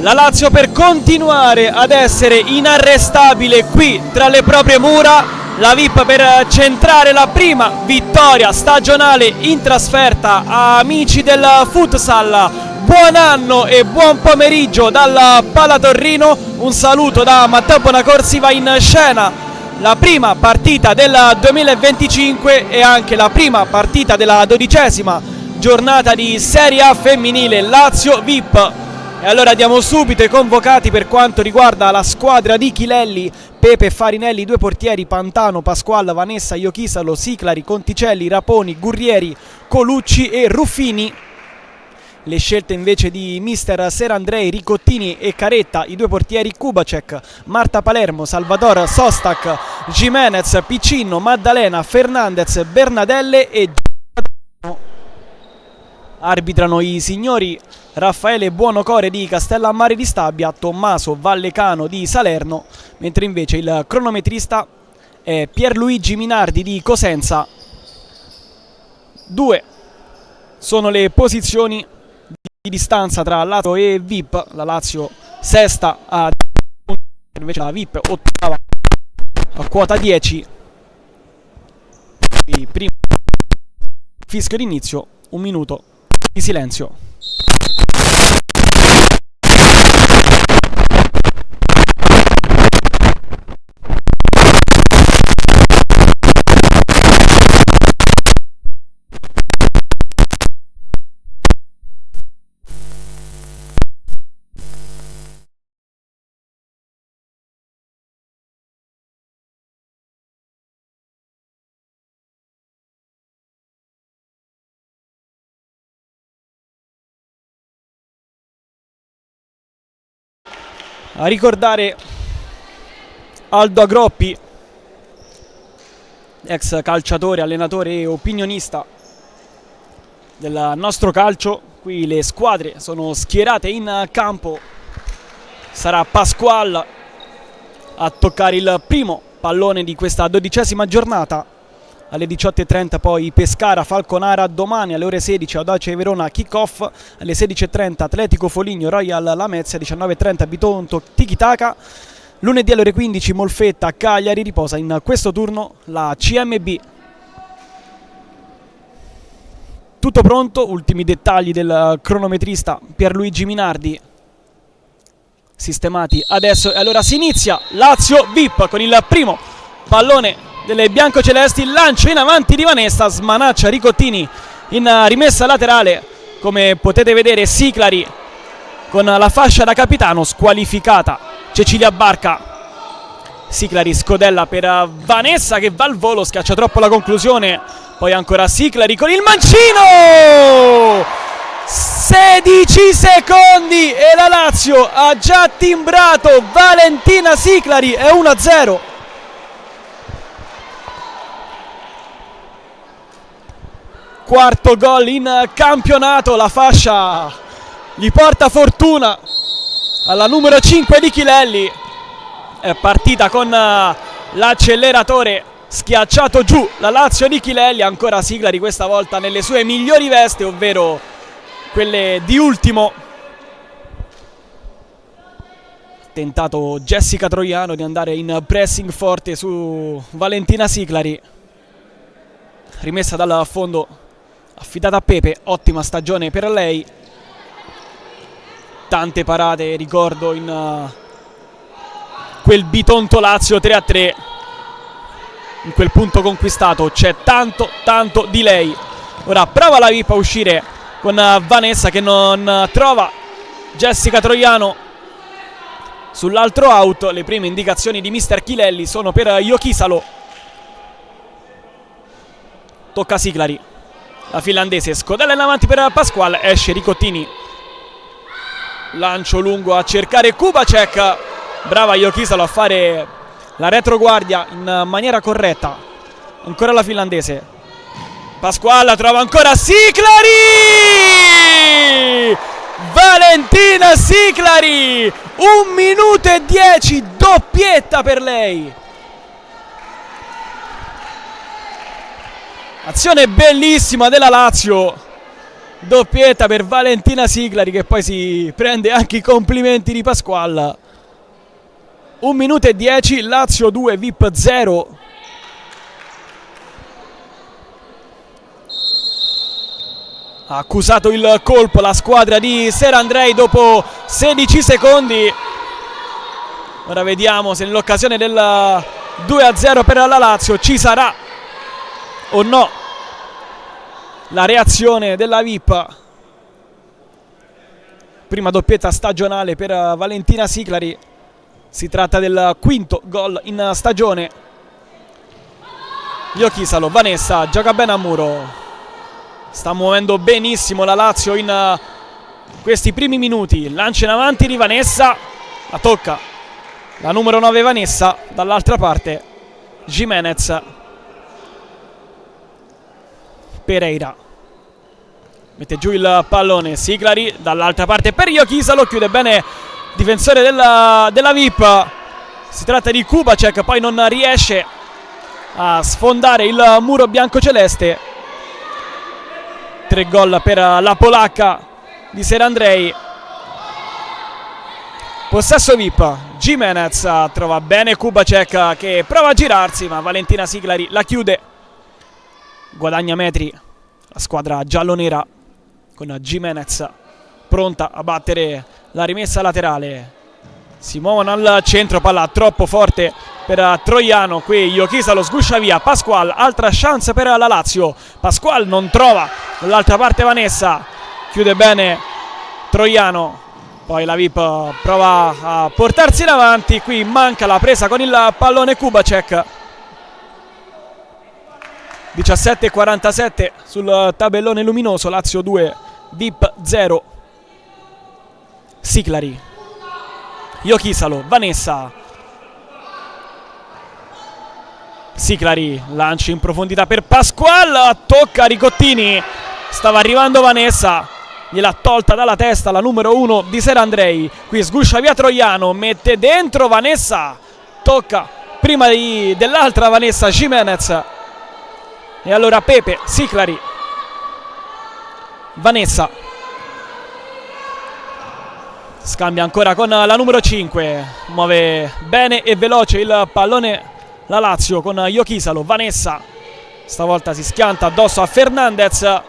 La Lazio, per continuare ad essere inarrestabile qui tra le proprie mura, la VIP per centrare la prima vittoria stagionale in trasferta. Amici del futsal, buon anno e buon pomeriggio dal Palatorrino. Un saluto da Matteo Bonacorsi. Va in scena la prima partita del 2025 e anche la prima partita della 12ª giornata di Serie A femminile Lazio VIP. E allora diamo subito i convocati per quanto riguarda la squadra di Chilelli: Pepe, Farinelli, due portieri, Pantano, Pasqual, Vanessa, Iochisalo, Siclari, Conticelli, Raponi, Gurrieri, Colucci e Ruffini. Le scelte invece di mister Serandrei: Ricottini e Caretta, i due portieri, Kubacek, Marta Palermo, Salvador Sostak, Jimenez, Piccinno, Maddalena, Fernandez, Bernadelle e arbitrano i signori Raffaele Buonocore di Castellammare di Stabia, Tommaso Vallecano di Salerno, mentre invece il cronometrista è Pierluigi Minardi di Cosenza. 2 sono le posizioni di distanza tra Lazio e VIP. La Lazio sesta a 10, invece la VIP ottava a quota 10. Il primo fischio d'inizio, 1 minuto di silenzio. A ricordare Aldo Agroppi, ex calciatore, allenatore e opinionista del nostro calcio. Qui le squadre sono schierate in campo. Sarà Pasqual a toccare il primo pallone di questa 12ª giornata. Alle 18:30 poi Pescara Falconara, domani alle ore 16 Audace Verona kick-off, alle 16:30 Atletico Foligno Royal Lamezia, 19:30 Bitonto Tiki Taka, lunedì alle ore 15 Molfetta Cagliari. Riposa in questo turno la CMB. Tutto pronto, ultimi dettagli del cronometrista Pierluigi Minardi sistemati adesso, e allora si inizia. Lazio VIP con il primo pallone delle biancocelesti, lancio in avanti di Vanessa, smanaccia Ricottini in rimessa laterale. Come potete vedere Siclari con la fascia da capitano squalificata. Cecilia Barca, Siclari scodella per Vanessa che va al volo, schiaccia troppo la conclusione. Poi ancora Siclari con il mancino, 16 secondi e la Lazio ha già timbrato. Valentina Siclari, è 1-0. Quarto gol in campionato, la fascia gli porta fortuna alla numero 5 di Chilelli. È partita con l'acceleratore, schiacciato giù la Lazio di Chilelli. Ancora Siclari, questa volta nelle sue migliori vesti, ovvero quelle di ultimo. Tentato Jessica Troiano di andare in pressing forte su Valentina Siclari. Rimessa dal fondo, affidata a Pepe, ottima stagione per lei. Tante parate, ricordo, in quel Bitonto Lazio 3-3. In quel punto conquistato c'è tanto di lei. Ora prova la VIP a uscire con Vanessa che non trova Jessica Troiano sull'altro out. Le prime indicazioni di mister Chilelli sono per Iochisalo. Tocca Siclari, la finlandese scodella in avanti per Pasqual, esce Ricottini, lancio lungo a cercare Kubacek. Brava Iochisalo a fare la retroguardia in maniera corretta. Ancora la finlandese, Pasqual trova ancora Siclari, Valentina Siclari, 1 minuto e 10, doppietta per lei. Azione bellissima della Lazio doppietta per Valentina Siglari, che poi si prende anche i complimenti di Pasqual. 1 minuto e 10, Lazio 2, VIP 0. Ha accusato il colpo la squadra di Serandrei dopo 16 secondi. Ora vediamo se nell'occasione del 2-0 per la Lazio ci sarà o no la reazione della VIP. Prima doppietta stagionale per Valentina Siglari. Si tratta del quinto gol in stagione. Iochisalo, Vanessa gioca bene a muro. Sta muovendo benissimo la Lazio in questi primi minuti. Lancia in avanti di Vanessa. La tocca la numero 9 Vanessa. Dall'altra parte Jimenez. Pereira mette giù il pallone. Siglari dall'altra parte per Iochisalo. Chiude bene difensore della VIP. Si tratta di Kubacek. Poi non riesce a sfondare il muro biancoceleste. 3 gol per la polacca di Serandrei. Possesso VIP. Jimenez trova bene Kubacek, che prova a girarsi, ma Valentina Siglari la chiude. Guadagna metri la squadra giallonera con Jimenez pronta a battere la rimessa laterale. Si muovono al centro, palla troppo forte per Troiano. Qui Iochisalo sguscia via. Pasqual, altra chance per la Lazio. Pasqual non trova dall'altra parte Vanessa. Chiude bene Troiano. Poi la VIP prova a portarsi in avanti. Qui manca la presa con il pallone Kubacek. 17:47 sul tabellone luminoso. Lazio 2, VIP 0. Siglari, Iochisalo, Vanessa. Siglari, lancio in profondità per Pasqual. Tocca Ricottini. Stava arrivando Vanessa. Gliel'ha tolta dalla testa la numero 1 di Serandrei. Qui sguscia via Troiano. Mette dentro Vanessa. Tocca prima dell'altra Vanessa Jimenez. E allora Pepe, Siglari, Vanessa. Scambia ancora con la numero 5. Muove bene e veloce il pallone la Lazio con Iochisalo. Vanessa stavolta si schianta addosso a Fernandez.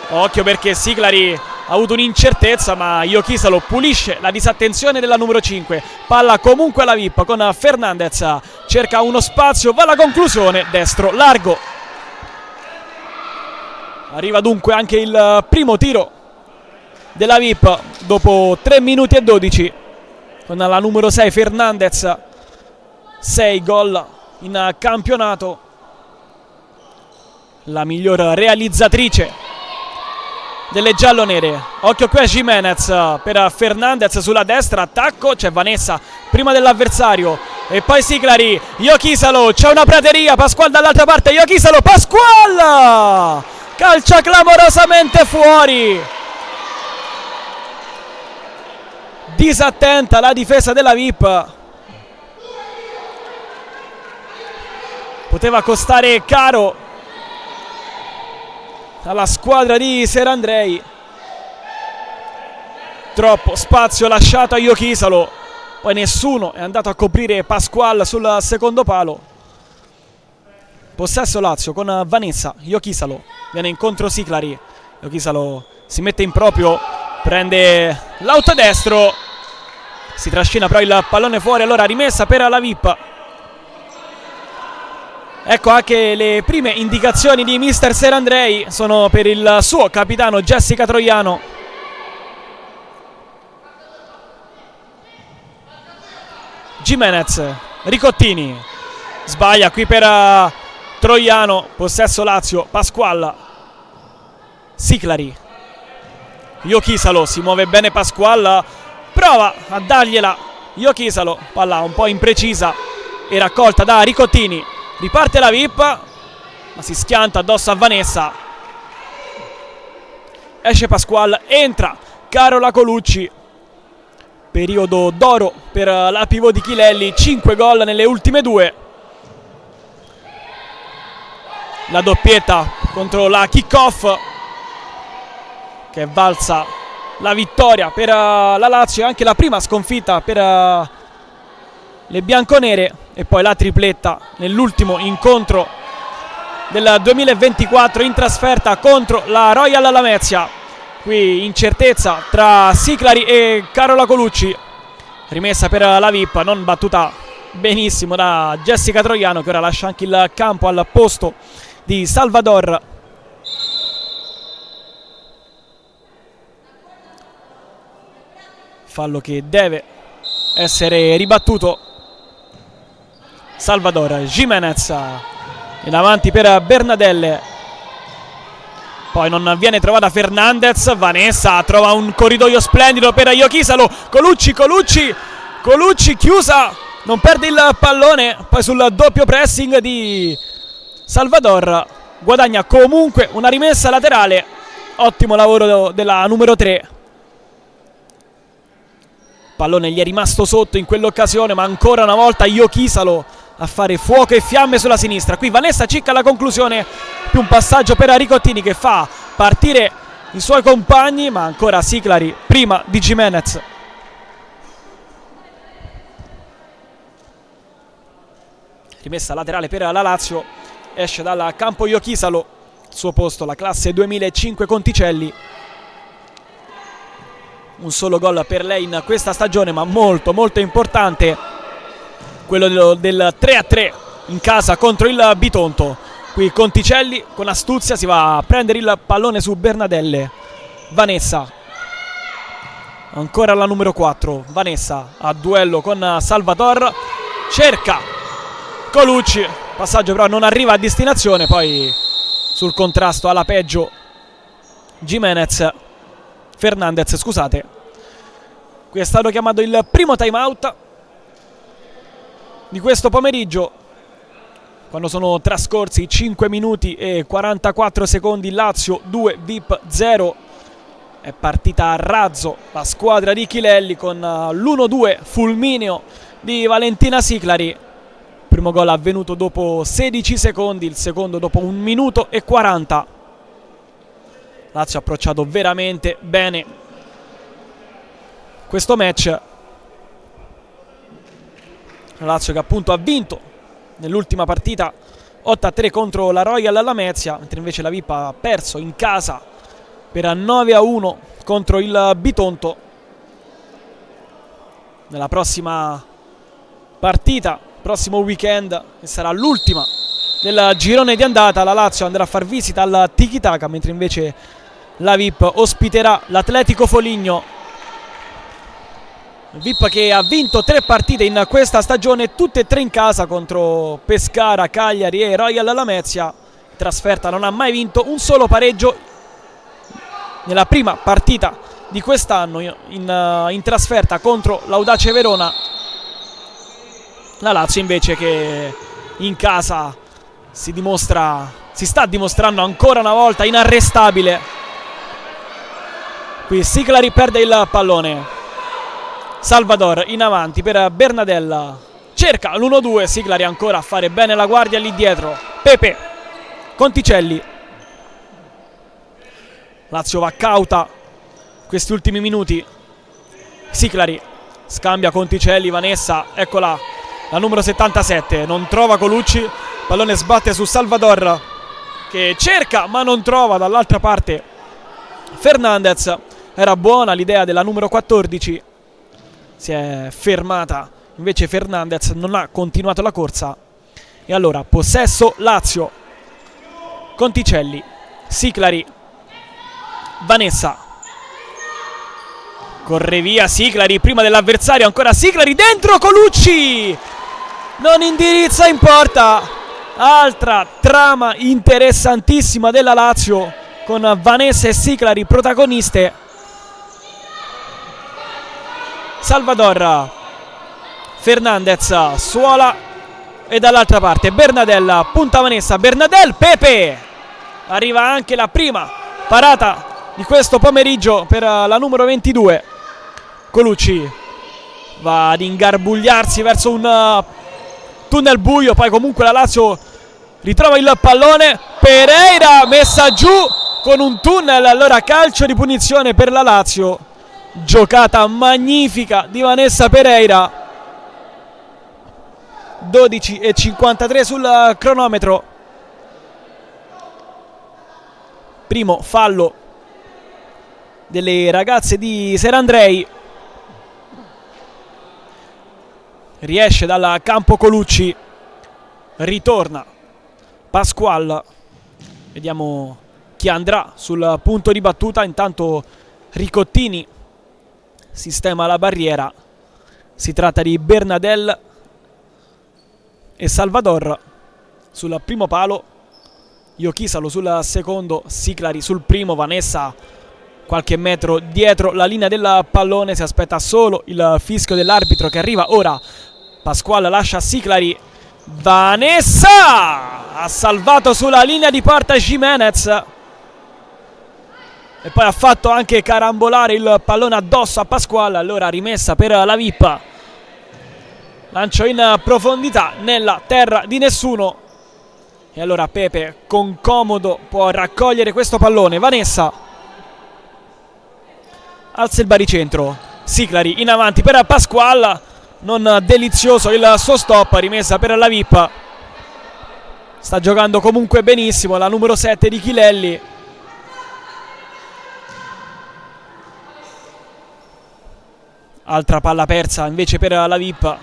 Occhio perché Siglari ha avuto un'incertezza, ma Iochisalo pulisce la disattenzione della numero 5. Palla comunque alla VIP con Fernandez. Cerca uno spazio, va alla conclusione. Destro largo. Arriva dunque anche il primo tiro della VIP dopo 3 minuti e 12 con la numero 6 Fernandez. 6 gol in campionato, la miglior realizzatrice delle giallonere. Occhio qui a Jimenez per Fernandez sulla destra, attacco, c'è Vanessa prima dell'avversario e poi Siglari. Iochisalo, c'è una prateria, Pasqual dall'altra parte, Iochisalo, Pasqual calcia clamorosamente fuori. Disattenta la difesa della VIP. Poteva costare caro alla squadra di Serandrei. Troppo spazio lasciato a Iochisalo. Poi nessuno è andato a coprire Pasqual sul secondo palo. Possesso Lazio con Vanessa. Iochisalo viene incontro Siglari. Iochisalo si mette in proprio, prende l'autodestro, si trascina però il pallone fuori. Allora rimessa per la VIP. Ecco anche le prime indicazioni di mister Serandrei sono per il suo capitano Jessica Troiano. Jimenez, Ricottini sbaglia qui per Troiano. Possesso Lazio, Pasqual. Siglari, Iochisalo, si muove bene Pasqual, prova a dargliela Iochisalo, palla un po' imprecisa e raccolta da Ricottini. Riparte la VIP, ma si schianta addosso a Vanessa. Esce Pasqual, entra Carola Colucci. Periodo d'oro per la pivot di Chilelli, 5 gol nelle ultime 2. La doppietta contro la kick-off che è valsa la vittoria per la Lazio e anche la prima sconfitta per le bianconere, e poi la tripletta nell'ultimo incontro del 2024 in trasferta contro la Royal Lamezia. Qui incertezza tra Siclari e Carola Colucci, rimessa per la VIP, non battuta benissimo da Jessica Troiano, che ora lascia anche il campo al posto di Salvador. Fallo che deve essere ribattuto. Salvador, Jimenez in avanti per Bernadelle, poi non viene trovata Fernandez. Vanessa trova un corridoio splendido per Iochisalo. Colucci chiusa, non perde il pallone, poi sul doppio pressing di Salvador guadagna comunque una rimessa laterale. Ottimo lavoro della numero 3. Pallone gli è rimasto sotto in quell'occasione, ma ancora una volta Iochisalo a fare fuoco e fiamme sulla sinistra. Qui Vanessa Cicca alla conclusione, più un passaggio per Ricottini che fa partire i suoi compagni, ma ancora Siclari prima di Jimenez. Rimessa laterale per la Lazio, esce dal campo Iochisalo, al suo posto la classe 2005 Conticelli. Un solo gol per lei in questa stagione, ma molto importante quello del 3-3 in casa contro il Bitonto. Qui Conticelli con astuzia si va a prendere il pallone su Bernadelle. Vanessa, ancora la numero 4, Vanessa a duello con Salvador, cerca Colucci, passaggio però non arriva a destinazione, poi sul contrasto alla peggio Fernandez, scusate. Qui è stato chiamato il primo time out di questo pomeriggio, quando sono trascorsi 5 minuti e 44 secondi. Lazio 2, VIP 0. È partita a razzo la squadra di Chilelli con l'1-2 fulmineo di Valentina Siclari. Il primo gol avvenuto dopo 16 secondi, il secondo dopo 1 minuto e 40. Lazio ha approcciato veramente bene questo match. La Lazio che appunto ha vinto nell'ultima partita 8-3 contro la Royal Lamezia, mentre invece la VIP ha perso in casa per 9-1 contro il Bitonto. Nella prossima partita, prossimo weekend, che sarà l'ultima del girone di andata, la Lazio andrà a far visita al Tiki Taka, mentre invece la VIP ospiterà l'Atletico Foligno. VIP che ha vinto 3 partite in questa stagione, tutte e 3 in casa contro Pescara, Cagliari e Royal Lamezia. In trasferta non ha mai vinto, un solo pareggio nella prima partita di quest'anno in trasferta contro l'Audace Verona. La Lazio invece che in casa si sta dimostrando ancora una volta inarrestabile. Qui Siclari perde il pallone. Salvador in avanti per Bernadella, cerca l'1-2, Siclari ancora a fare bene la guardia lì dietro. Pepe, Conticelli. Lazio va cauta questi ultimi minuti. Siclari scambia Conticelli, Vanessa, eccola la numero 77, non trova Colucci, pallone sbatte su Salvador che cerca ma non trova. Dall'altra parte Fernandez, era buona l'idea della numero 14, si è fermata invece Fernandez, non ha continuato la corsa. E allora possesso Lazio. Conticelli, Siclari, Vanessa, corre via Siclari prima dell'avversario, ancora Siclari dentro, Colucci non indirizza in porta. Altra trama interessantissima della Lazio con Vanessa e Siclari protagoniste. Salvador, Fernandez, Suola e dall'altra parte Bernadella, punta Vanessa, Bernadelle, Pepe. Arriva anche la prima parata di questo pomeriggio per la numero 22. Colucci va ad ingarbugliarsi verso un tunnel buio, poi comunque la Lazio ritrova il pallone. Pereira messa giù, con un tunnel. Allora calcio di punizione per la Lazio, giocata magnifica di Vanessa Pereira. 12:53 sul cronometro. Primo fallo delle ragazze di Serandrei. Riesce dal campo Colucci, ritorna Pasqual, vediamo chi andrà sul punto di battuta. Intanto Ricottini sistema la barriera, si tratta di Bernadel e Salvador sul primo palo, Iochisalo sul secondo, Siclari sul primo. Vanessa qualche metro dietro la linea del pallone, si aspetta solo il fischio dell'arbitro che arriva ora. Pasqual lascia Siclari, Vanessa ha salvato sulla linea di porta Jimenez e poi ha fatto anche carambolare il pallone addosso a Pasqual. Allora rimessa per la VIP, lancio in profondità nella terra di nessuno e allora Pepe con comodo può raccogliere questo pallone. Vanessa alza il baricentro, Siclari in avanti per Pasqual, non delizioso il suo stop, rimessa per la VIP. Sta giocando comunque benissimo la numero 7 di Chilelli. Altra palla persa invece per la VIP,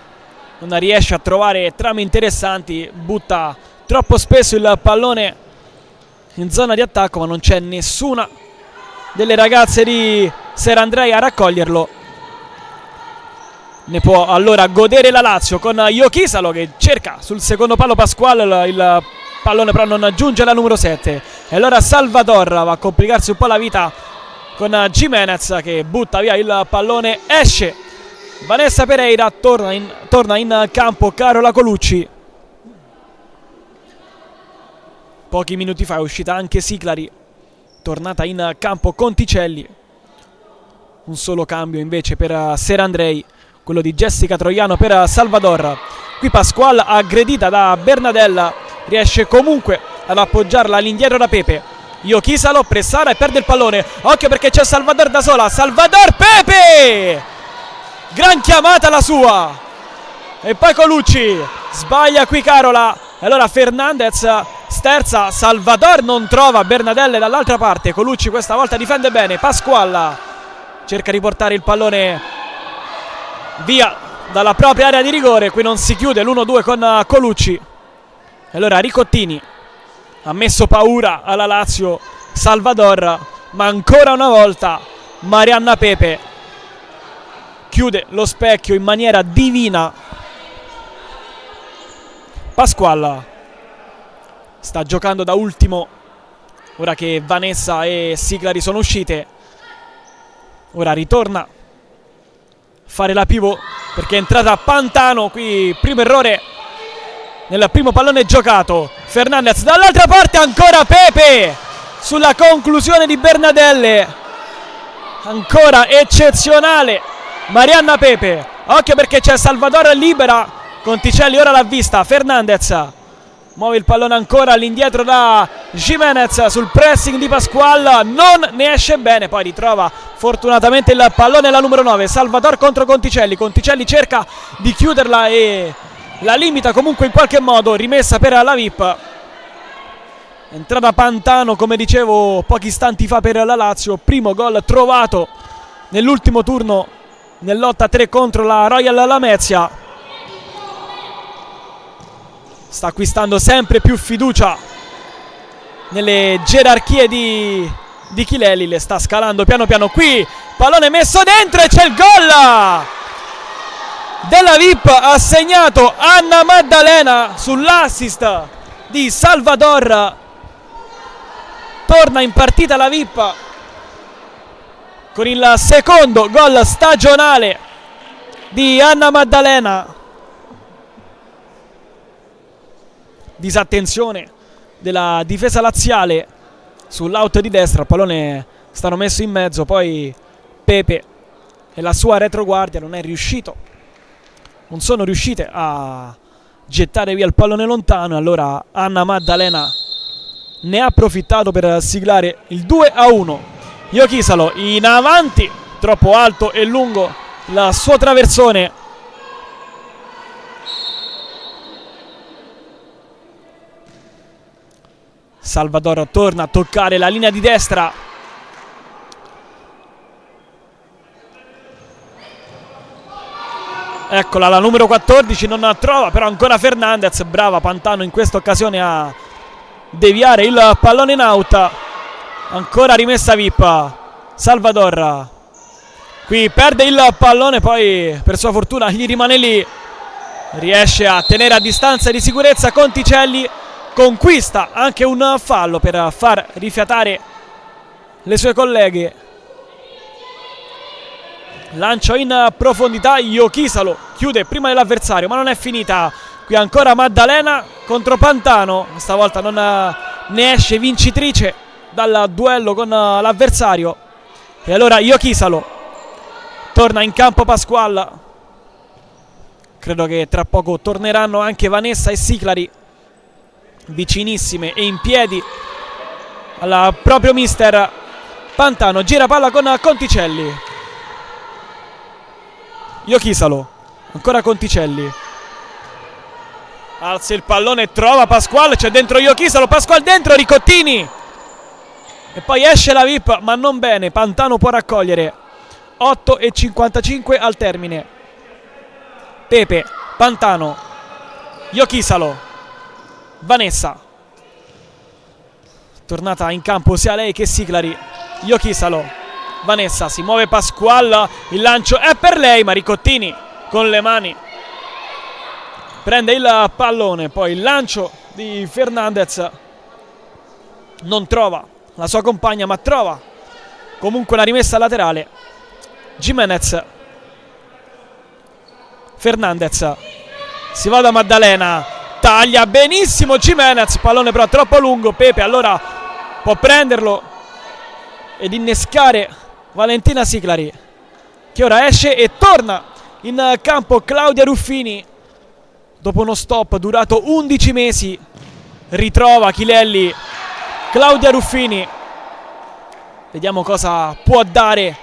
non riesce a trovare trame interessanti, butta troppo spesso il pallone in zona di attacco, ma non c'è nessuna delle ragazze di Serandrei a raccoglierlo. Ne può allora godere la Lazio con Iochisalo che cerca sul secondo palo Pasquale, il pallone però non giunge alla numero 7 e allora Salvador va a complicarsi un po' la vita con Jimenez che butta via il pallone, esce Vanessa Pereira, torna in campo Carola Colucci. Pochi minuti fa è uscita anche Siclari, tornata in campo Conticelli. Un solo cambio invece per Serandrei, quello di Jessica Troiano per Salvador. Qui Pasqual, aggredita da Bernadella, riesce comunque ad appoggiarla all'indietro da Pepe. Iochisalo, pressara e perde il pallone. Occhio perché c'è Salvador da sola. Salvador, Pepe! Gran chiamata la sua. E poi Colucci, sbaglia qui Carola. E allora Fernandez sterza, Salvador non trova Bernadelle dall'altra parte. Colucci questa volta difende bene. Pasqual cerca di portare il pallone via dalla propria area di rigore. Qui non si chiude l'1-2 con Colucci. E allora Ricottini ha messo paura alla Lazio Salvador, ma ancora una volta Marianna Pepe chiude lo specchio in maniera divina. Pasqual sta giocando da ultimo ora che Vanessa e Siclari sono uscite. Ora ritorna a fare la pivot perché è entrata Pantano. Qui primo errore nel primo pallone giocato. Fernandez dall'altra parte, ancora Pepe sulla conclusione di Bernadelle. Ancora eccezionale Marianna Pepe. Occhio perché c'è Salvador libera. Conticelli ora l'ha vista. Fernandez muove il pallone ancora all'indietro da Jimenez sul pressing di Pasqual, non ne esce bene, poi ritrova fortunatamente il pallone la numero 9. Salvador contro Conticelli. Conticelli cerca di chiuderla e la limita comunque in qualche modo. Rimessa per la VIP. Entrata Pantano, come dicevo pochi istanti fa, per la Lazio. Primo gol trovato nell'ultimo turno nell'8-3 contro la Royal Lamezia. Sta acquistando sempre più fiducia nelle gerarchie di Chilelli, le sta scalando piano piano. Qui pallone messo dentro e c'è il gol della VIP, ha segnato Anna Maddalena sull'assist di Salvador. Torna in partita la VIP con il secondo gol stagionale di Anna Maddalena. Disattenzione della difesa laziale sull'out di destra, il pallone stato messo in mezzo, poi Pepe e la sua retroguardia non sono riuscite a gettare via il pallone lontano. Allora Anna Maddalena ne ha approfittato per siglare il 2-1. Iochisalo in avanti, troppo alto e lungo il suo traversone. Salvador torna a toccare la linea di destra. Eccola la numero 14, non trova però ancora Fernandez. Brava Pantano in questa occasione a deviare il pallone in out. Ancora rimessa VIP. Salvador qui perde il pallone, poi per sua fortuna gli rimane lì. Riesce a tenere a distanza di sicurezza Conticelli. Conquista anche un fallo per far rifiatare le sue colleghe. Lancio in profondità, Iochisalo chiude prima dell'avversario, ma non è finita. Qui ancora Maddalena contro Pantano. Stavolta non ne esce vincitrice dal duello con l'avversario. E allora Iochisalo. Torna in campo Pasquale. Credo che tra poco torneranno anche Vanessa e Siclari, vicinissime e in piedi al proprio mister. Pantano gira palla con Conticelli. Iochisalo, ancora Conticelli. Alza il pallone e trova Pasquale, c'è dentro Iochisalo, Pasquale dentro, Ricottini. E poi esce la VIP, ma non bene, Pantano può raccogliere. 8:55 al termine. Pepe, Pantano, Iochisalo, Vanessa. Tornata in campo sia lei che Siclari. Iochisalo, Vanessa, si muove Pasquale, il lancio è per lei, ma Ricottini con le mani prende il pallone. Poi il lancio di Fernandez non trova la sua compagna, ma trova comunque una rimessa laterale. Gimenez, Fernandez, si va da Maddalena, taglia benissimo Gimenez, pallone però troppo lungo. Pepe allora può prenderlo ed innescare Valentina Siclari, che ora esce e torna in campo Claudia Ruffini. Dopo uno stop durato 11 mesi ritrova Chilelli Claudia Ruffini. Vediamo cosa può dare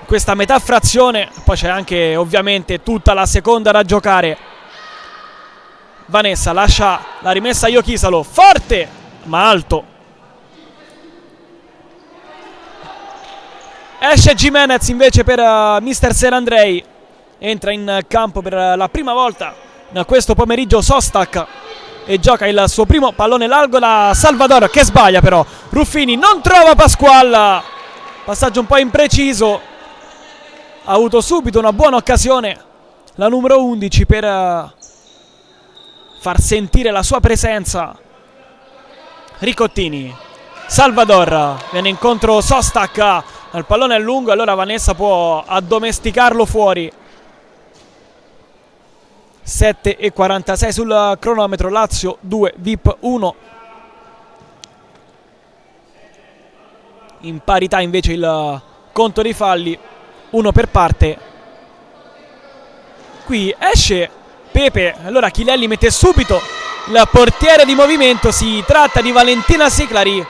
questa metà frazione. Poi c'è anche ovviamente tutta la seconda da giocare. Vanessa lascia la rimessa a Iochisalo, forte ma alto. Esce Gimenez invece per mister Serandrei. Entra in campo per la prima volta in questo pomeriggio Sostak e gioca il suo primo pallone largo da Salvador, che sbaglia però. Ruffini non trova Pasquale, passaggio un po' impreciso. Ha avuto subito una buona occasione la numero 11 per far sentire la sua presenza. Ricottini, Salvador, viene incontro Sostak. Il pallone è lungo, allora Vanessa può addomesticarlo fuori. 7:46 sul cronometro. Lazio 2, VIP 1. In parità invece il conto dei falli, 1 per parte. Qui esce Pepe, allora Chilelli mette subito il portiere di movimento. Si tratta di Valentina Siclari.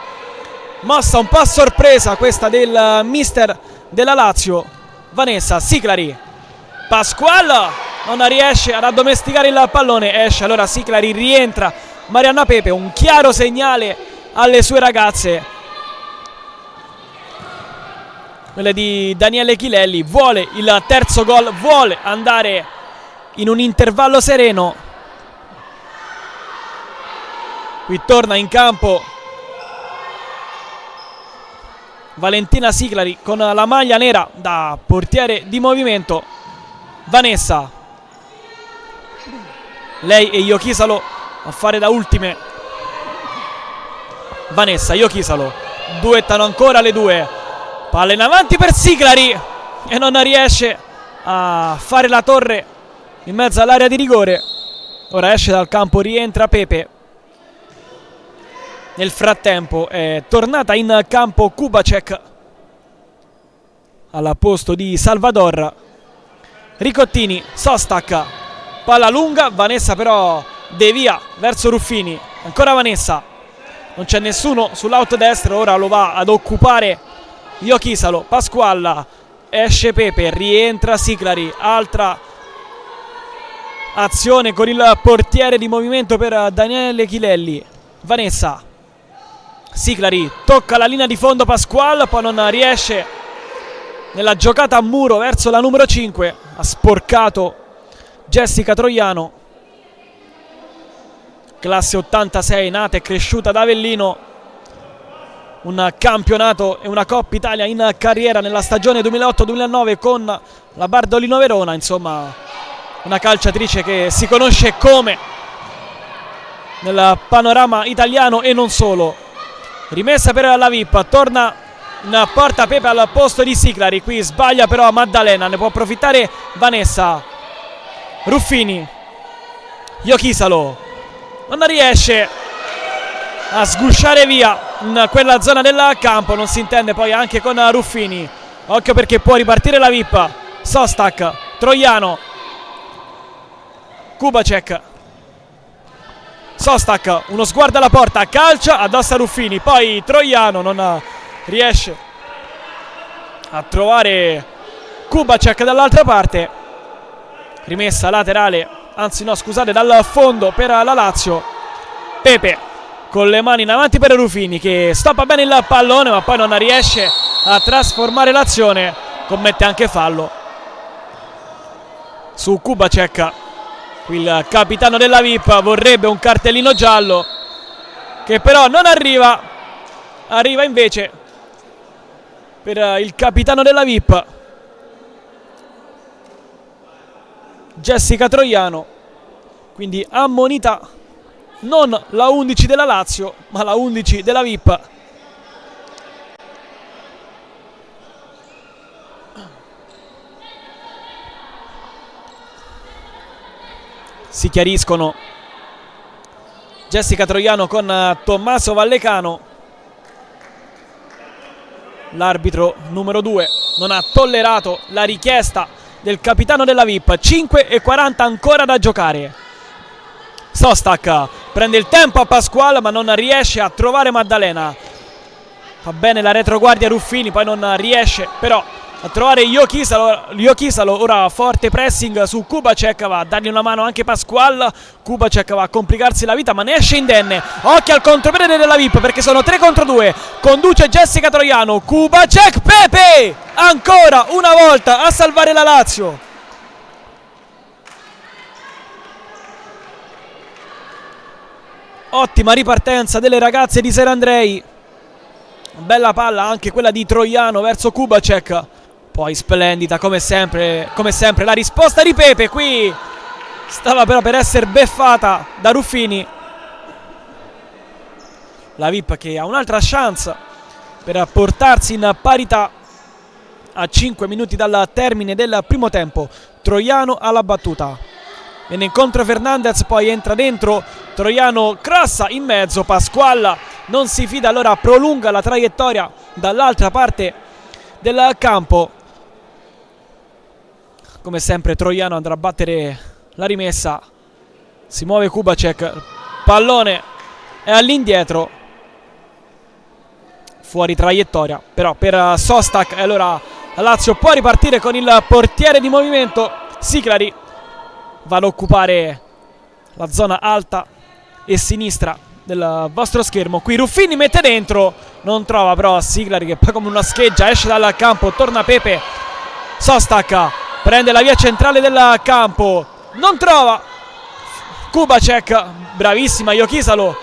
Mossa un po' a sorpresa questa del mister della Lazio. Vanessa Siclari, Pasquale non riesce ad addomesticare il pallone. Esce allora Siclari, rientra Marianna Pepe. Un chiaro segnale alle sue ragazze, quelle di Daniele Chilelli. Vuole il terzo gol, vuole andare in un intervallo sereno. Qui torna in campo Valentina Siclari con la maglia nera da portiere di movimento. Vanessa, lei e Iochisalo a fare da ultime. Vanessa, Iochisalo, duettano ancora le due. Palla in avanti per Siclari e non riesce a fare la torre in mezzo all'area di rigore. Ora esce dal campo, rientra Pepe. Nel frattempo è tornata in campo Kubacek al posto di Salvador. Ricottini, Sostak, palla lunga, Vanessa però devia verso Ruffini. Ancora Vanessa, non c'è nessuno sull'out destro, ora lo va ad occupare Iochisalo. Pasqualla, esce Pepe, rientra Siclari, altra azione con il portiere di movimento per Daniele Chilelli. Vanessa, Siclari, tocca la linea di fondo Pasquale, poi non riesce nella giocata a muro verso la numero 5, ha sporcato Jessica Troiano, classe 86, nata e cresciuta ad Avellino, un campionato e una Coppa Italia in carriera nella stagione 2008-2009 con la Bardolino Verona, insomma una calciatrice che si conosce come nel panorama italiano e non solo. Rimessa per la VIP, torna in porta Pepe al posto di Siclari, qui sbaglia però Maddalena, ne può approfittare Vanessa. Ruffini, Iochisalo, non riesce a sgusciare via in quella zona del campo, non si intende poi anche con Ruffini. Occhio perché può ripartire la VIP. Sostak, Troiano, Kubacek, Sostak, uno sguardo alla porta, calcia addosso a Ruffini, poi Troiano non riesce a trovare Kubacek dall'altra parte. Rimessa laterale, anzi no scusate, dal fondo per la Lazio. Pepe con le mani in avanti per Ruffini che stoppa bene il pallone ma poi non riesce a trasformare l'azione, commette anche fallo su Kubacek. Qui il capitano della VIP vorrebbe un cartellino giallo che però non arriva, arriva invece per il capitano della VIP Jessica Troiano, quindi ammonita non la 11 della Lazio ma la 11 della VIP. Si chiariscono Jessica Troiano con Tommaso Vallecano. L'arbitro numero 2 non ha tollerato la richiesta del capitano della VIP. 5:40 ancora da giocare. Sostak prende il tempo a Pasquale ma non riesce a trovare Maddalena. Fa bene la retroguardia Ruffini, poi non riesce però a trovare Iochisalo. Ora forte pressing su Kubacek, va a dargli una mano anche Pasquale. Kubacek va a complicarsi la vita ma ne esce indenne. Occhio al contropiede della VIP perché sono 3 contro 2. Conduce Jessica Troiano. Kubacek, Pepe ancora una volta a salvare la Lazio. Ottima ripartenza delle ragazze di Serandrei. Bella palla anche quella di Troiano verso Kubacek. Poi splendida come sempre la risposta di Pepe. Qui stava però per essere beffata da Ruffini. La VIP che ha un'altra chance per portarsi in parità a 5 minuti dal termine del primo tempo. Troiano alla battuta, viene incontro Fernandez, poi entra dentro Troiano, crossa in mezzo. Pasquale non si fida, allora prolunga la traiettoria dall'altra parte del campo. Come sempre Troiano andrà a battere la rimessa. Si muove Kubacek, pallone è all'indietro, fuori traiettoria però per Sostak, e allora la Lazio può ripartire con il portiere di movimento Siclari. Va ad occupare la zona alta e sinistra del vostro schermo. Qui Ruffini mette dentro, non trova però Siclari che poi come una scheggia esce dal campo. Torna Pepe, Sostak prende la via centrale del campo, non trova Kubacek, bravissima Iochisalo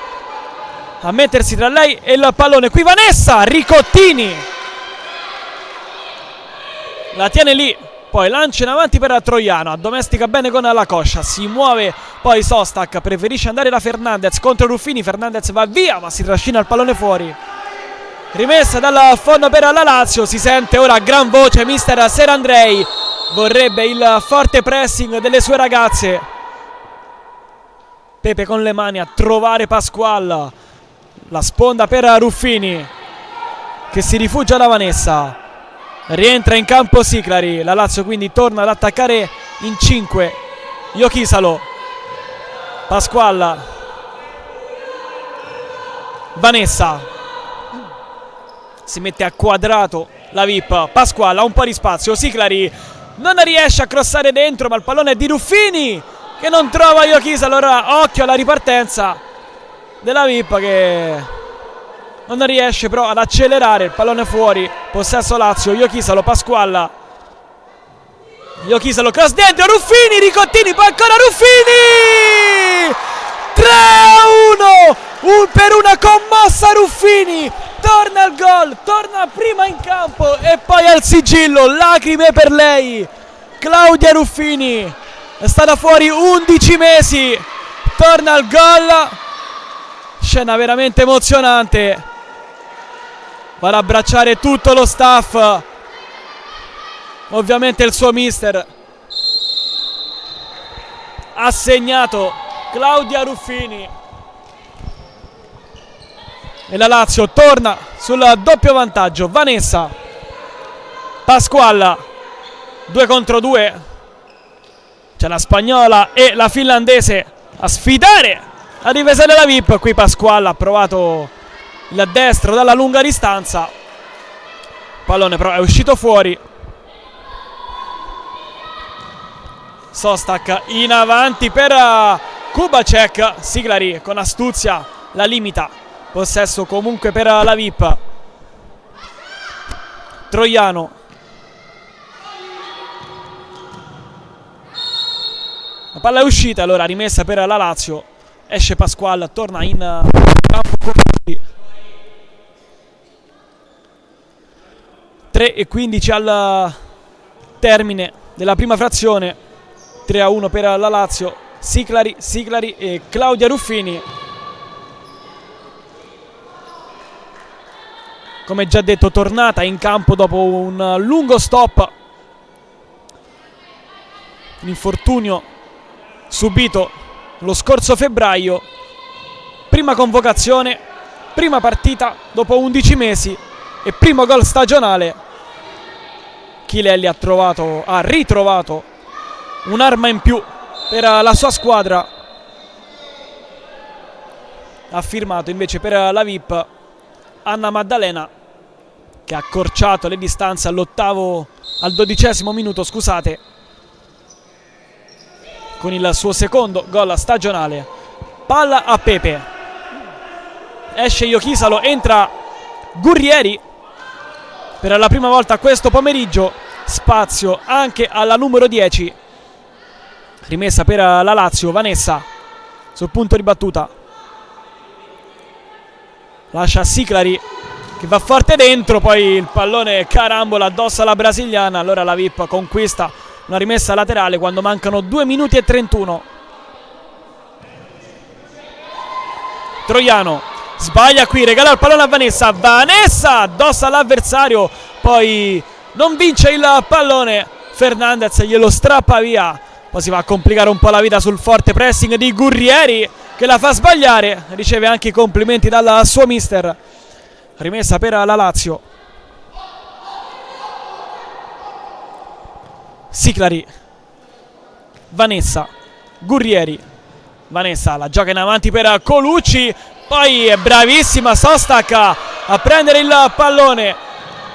a mettersi tra lei e il pallone. Qui Vanessa, Ricottini la tiene lì, poi lancia in avanti per Troiano, addomestica bene con la coscia, si muove poi Sostak, preferisce andare da Fernandez contro Ruffini. Fernandez va via ma si trascina il pallone fuori. Rimessa dal fondo per la Lazio, si sente ora a gran voce mister Serandrei, vorrebbe il forte pressing delle sue ragazze. Pepe con le mani a trovare Pasquale, la sponda per Ruffini che si rifugia da Vanessa. Rientra in campo Siclari, la Lazio quindi torna ad attaccare in 5. Iochisalo, Pasquale, Vanessa si mette a quadrato la VIP. Pasquale ha un po' di spazio, Siclari non riesce a crossare dentro, ma il pallone è di Ruffini che non trova Iokisa. Allora occhio alla ripartenza della VIP che non riesce però ad accelerare. Il pallone fuori, possesso Lazio. Iokisalo, Pasquale. Iokisalo, cross dentro, Ruffini, Ricottini, poi ancora Ruffini! 3-1 per una commossa Ruffini. Torna al gol, torna prima in campo e poi al sigillo. Lacrime per lei, Claudia Ruffini. È stata fuori 11 mesi. Torna al gol. Scena veramente emozionante. Va ad abbracciare tutto lo staff. Ovviamente il suo mister ha segnato Claudia Ruffini. E la Lazio torna sul doppio vantaggio. Vanessa, Pasquale, 2 contro 2. C'è la spagnola e la finlandese a sfidare la difesa della VIP. Qui Pasquale ha provato il destro dalla lunga distanza. Il pallone però è uscito fuori. Sostak in avanti per Kubacek. Siclari con astuzia la limita. Possesso comunque per la VIP. Troiano. La palla è uscita, allora rimessa per la Lazio. Esce Pasquale, torna in campo con 3:15 al termine della prima frazione. 3-1 per la Lazio. Siclari e Claudia Ruffini. Come già detto, tornata in campo dopo un lungo stop. Un infortunio subito lo scorso febbraio. Prima convocazione, prima partita dopo 11 mesi e primo gol stagionale. Chilelli ha ritrovato un'arma in più per la sua squadra. Ha firmato invece per la VIP Anna Maddalena, che ha accorciato le distanze al 12° minuto, scusate, con il suo secondo gol stagionale. Palla a Pepe, esce Iokisalo, entra Gurrieri per la prima volta questo pomeriggio. Spazio anche alla numero 10, rimessa per la Lazio. Vanessa sul punto di battuta, lascia Siclari che va forte dentro, poi il pallone carambola addosso alla brasiliana. Allora la VIP conquista una rimessa laterale quando mancano 2 minuti e 31. Troiano sbaglia qui, regala il pallone a Vanessa. Vanessa addosso all'avversario, poi non vince il pallone. Fernandez glielo strappa via. Poi si va a complicare un po' la vita sul forte pressing di Gurrieri, che la fa sbagliare. Riceve anche i complimenti dal suo mister. Rimessa per la Lazio. Siclari, Vanessa, Gurrieri. Vanessa la gioca in avanti per Colucci, poi è bravissima Sostak a prendere il pallone.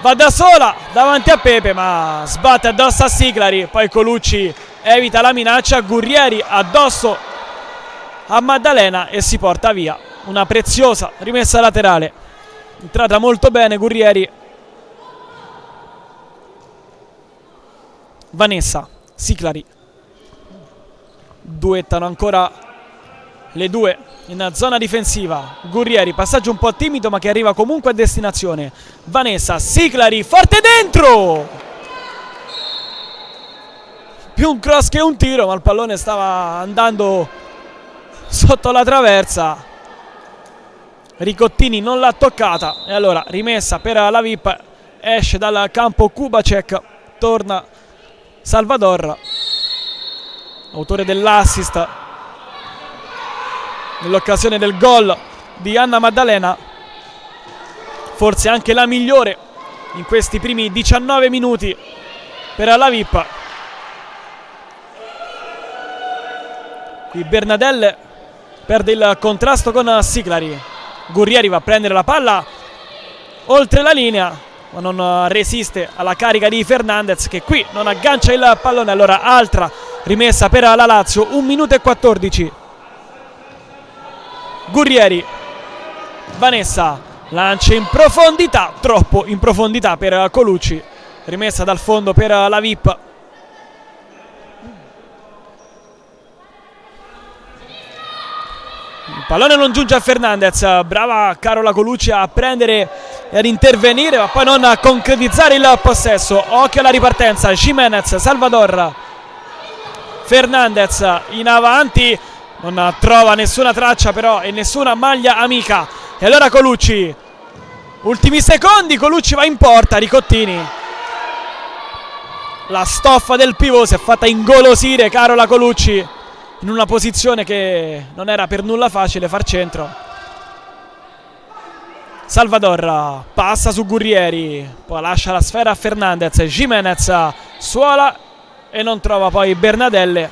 Va da sola davanti a Pepe, ma sbatte addosso a Siclari. Poi Colucci evita la minaccia. Gurrieri addosso a Maddalena e si porta via una preziosa rimessa laterale. Entrata molto bene Gurrieri. Vanessa, Siclari duettano ancora le due in zona difensiva. Gurrieri, passaggio un po' timido ma che arriva comunque a destinazione. Vanessa, Siclari, forte dentro, più un cross che un tiro, ma il pallone stava andando sotto la traversa. Ricottini non l'ha toccata e allora rimessa per la VIP. Esce dal campo Kubacek, torna Salvador, autore dell'assist nell'occasione del gol di Anna Maddalena, forse anche la migliore in questi primi 19 minuti per la VIP. Qui Bernadelle perde il contrasto con Siclari. Gurrieri va a prendere la palla oltre la linea, ma non resiste alla carica di Fernandez, che qui non aggancia il pallone. Allora altra rimessa per la Lazio, 1 minuto e 14. Gurrieri, Vanessa lancia in profondità, troppo in profondità per Colucci, rimessa dal fondo per la VIP. Il pallone non giunge a Fernandez, brava Carola Colucci a prendere e ad intervenire, ma poi non a concretizzare il possesso. Occhio alla ripartenza, Jimenez, Salvador, Fernandez in avanti, non trova nessuna traccia però e nessuna maglia amica. E allora Colucci, ultimi secondi, Colucci va in porta, Ricottini. La stoffa del pivot si è fatta ingolosire Carola Colucci in una posizione che non era per nulla facile far centro. Salvador passa su Gurrieri, poi lascia la sfera a Fernandez. Jimenez suola e non trova poi Bernadelle.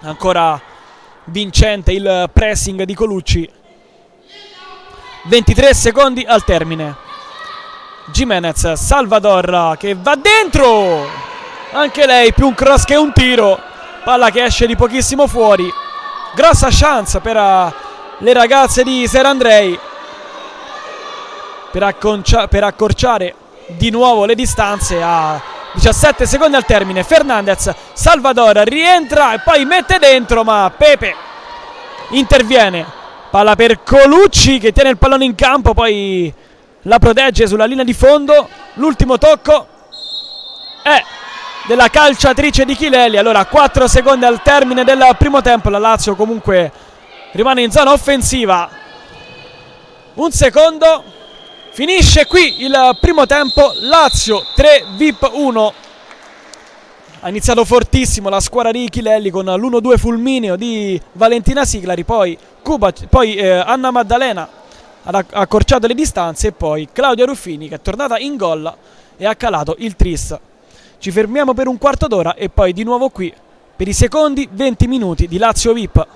Ancora vincente il pressing di Colucci. 23 secondi al termine. Jimenez, Salvador che va dentro, anche lei più un cross che un tiro, palla che esce di pochissimo fuori. Grossa chance per le ragazze di Serandrei per accorciare di nuovo le distanze a 17 secondi al termine. Fernandez, Salvador rientra e poi mette dentro, ma Pepe interviene. Palla per Colucci che tiene il pallone in campo, poi la protegge sulla linea di fondo. L'ultimo tocco è della calciatrice di Chileli. Allora 4 secondi al termine del primo tempo. La Lazio comunque rimane in zona offensiva. Un secondo, finisce qui il primo tempo. Lazio 3, VIP 1. Ha iniziato fortissimo la squadra di Chilelli con l'1-2 fulmineo di Valentina Siglari, poi Anna Maddalena ha accorciato le distanze e poi Claudia Ruffini che è tornata in gol e ha calato il tris. Ci fermiamo per un quarto d'ora e poi di nuovo qui per i secondi 20 minuti di Lazio VIP.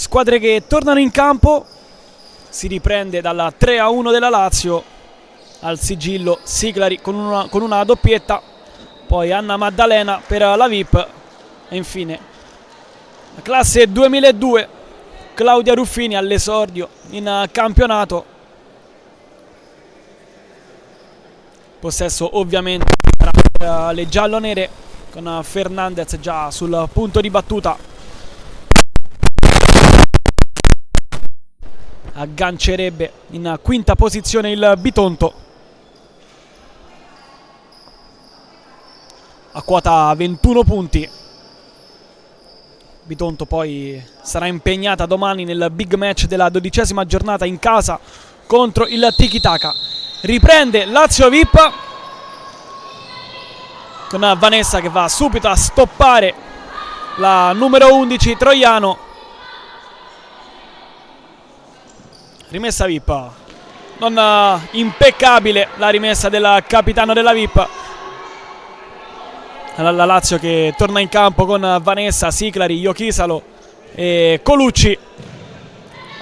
squadre che tornano in campo. Si riprende dalla 3-1 della Lazio. Al sigillo Siclari con una doppietta, poi Anna Maddalena per la VIP e infine la classe 2002 Claudia Ruffini all'esordio in campionato. Possesso ovviamente per le giallonere con Fernandez già sul punto di battuta. Aggancerebbe in quinta posizione il Bitonto a quota 21 punti. Bitonto poi sarà impegnata domani nel big match della 12ª giornata in casa contro il Tiki Taka. Riprende Lazio VIP con Vanessa che va subito a stoppare la numero 11 Troiano. Rimessa VIP, non impeccabile la rimessa del capitano della VIP. La Lazio che torna in campo con Vanessa, Siclari, Iochisalo e Colucci.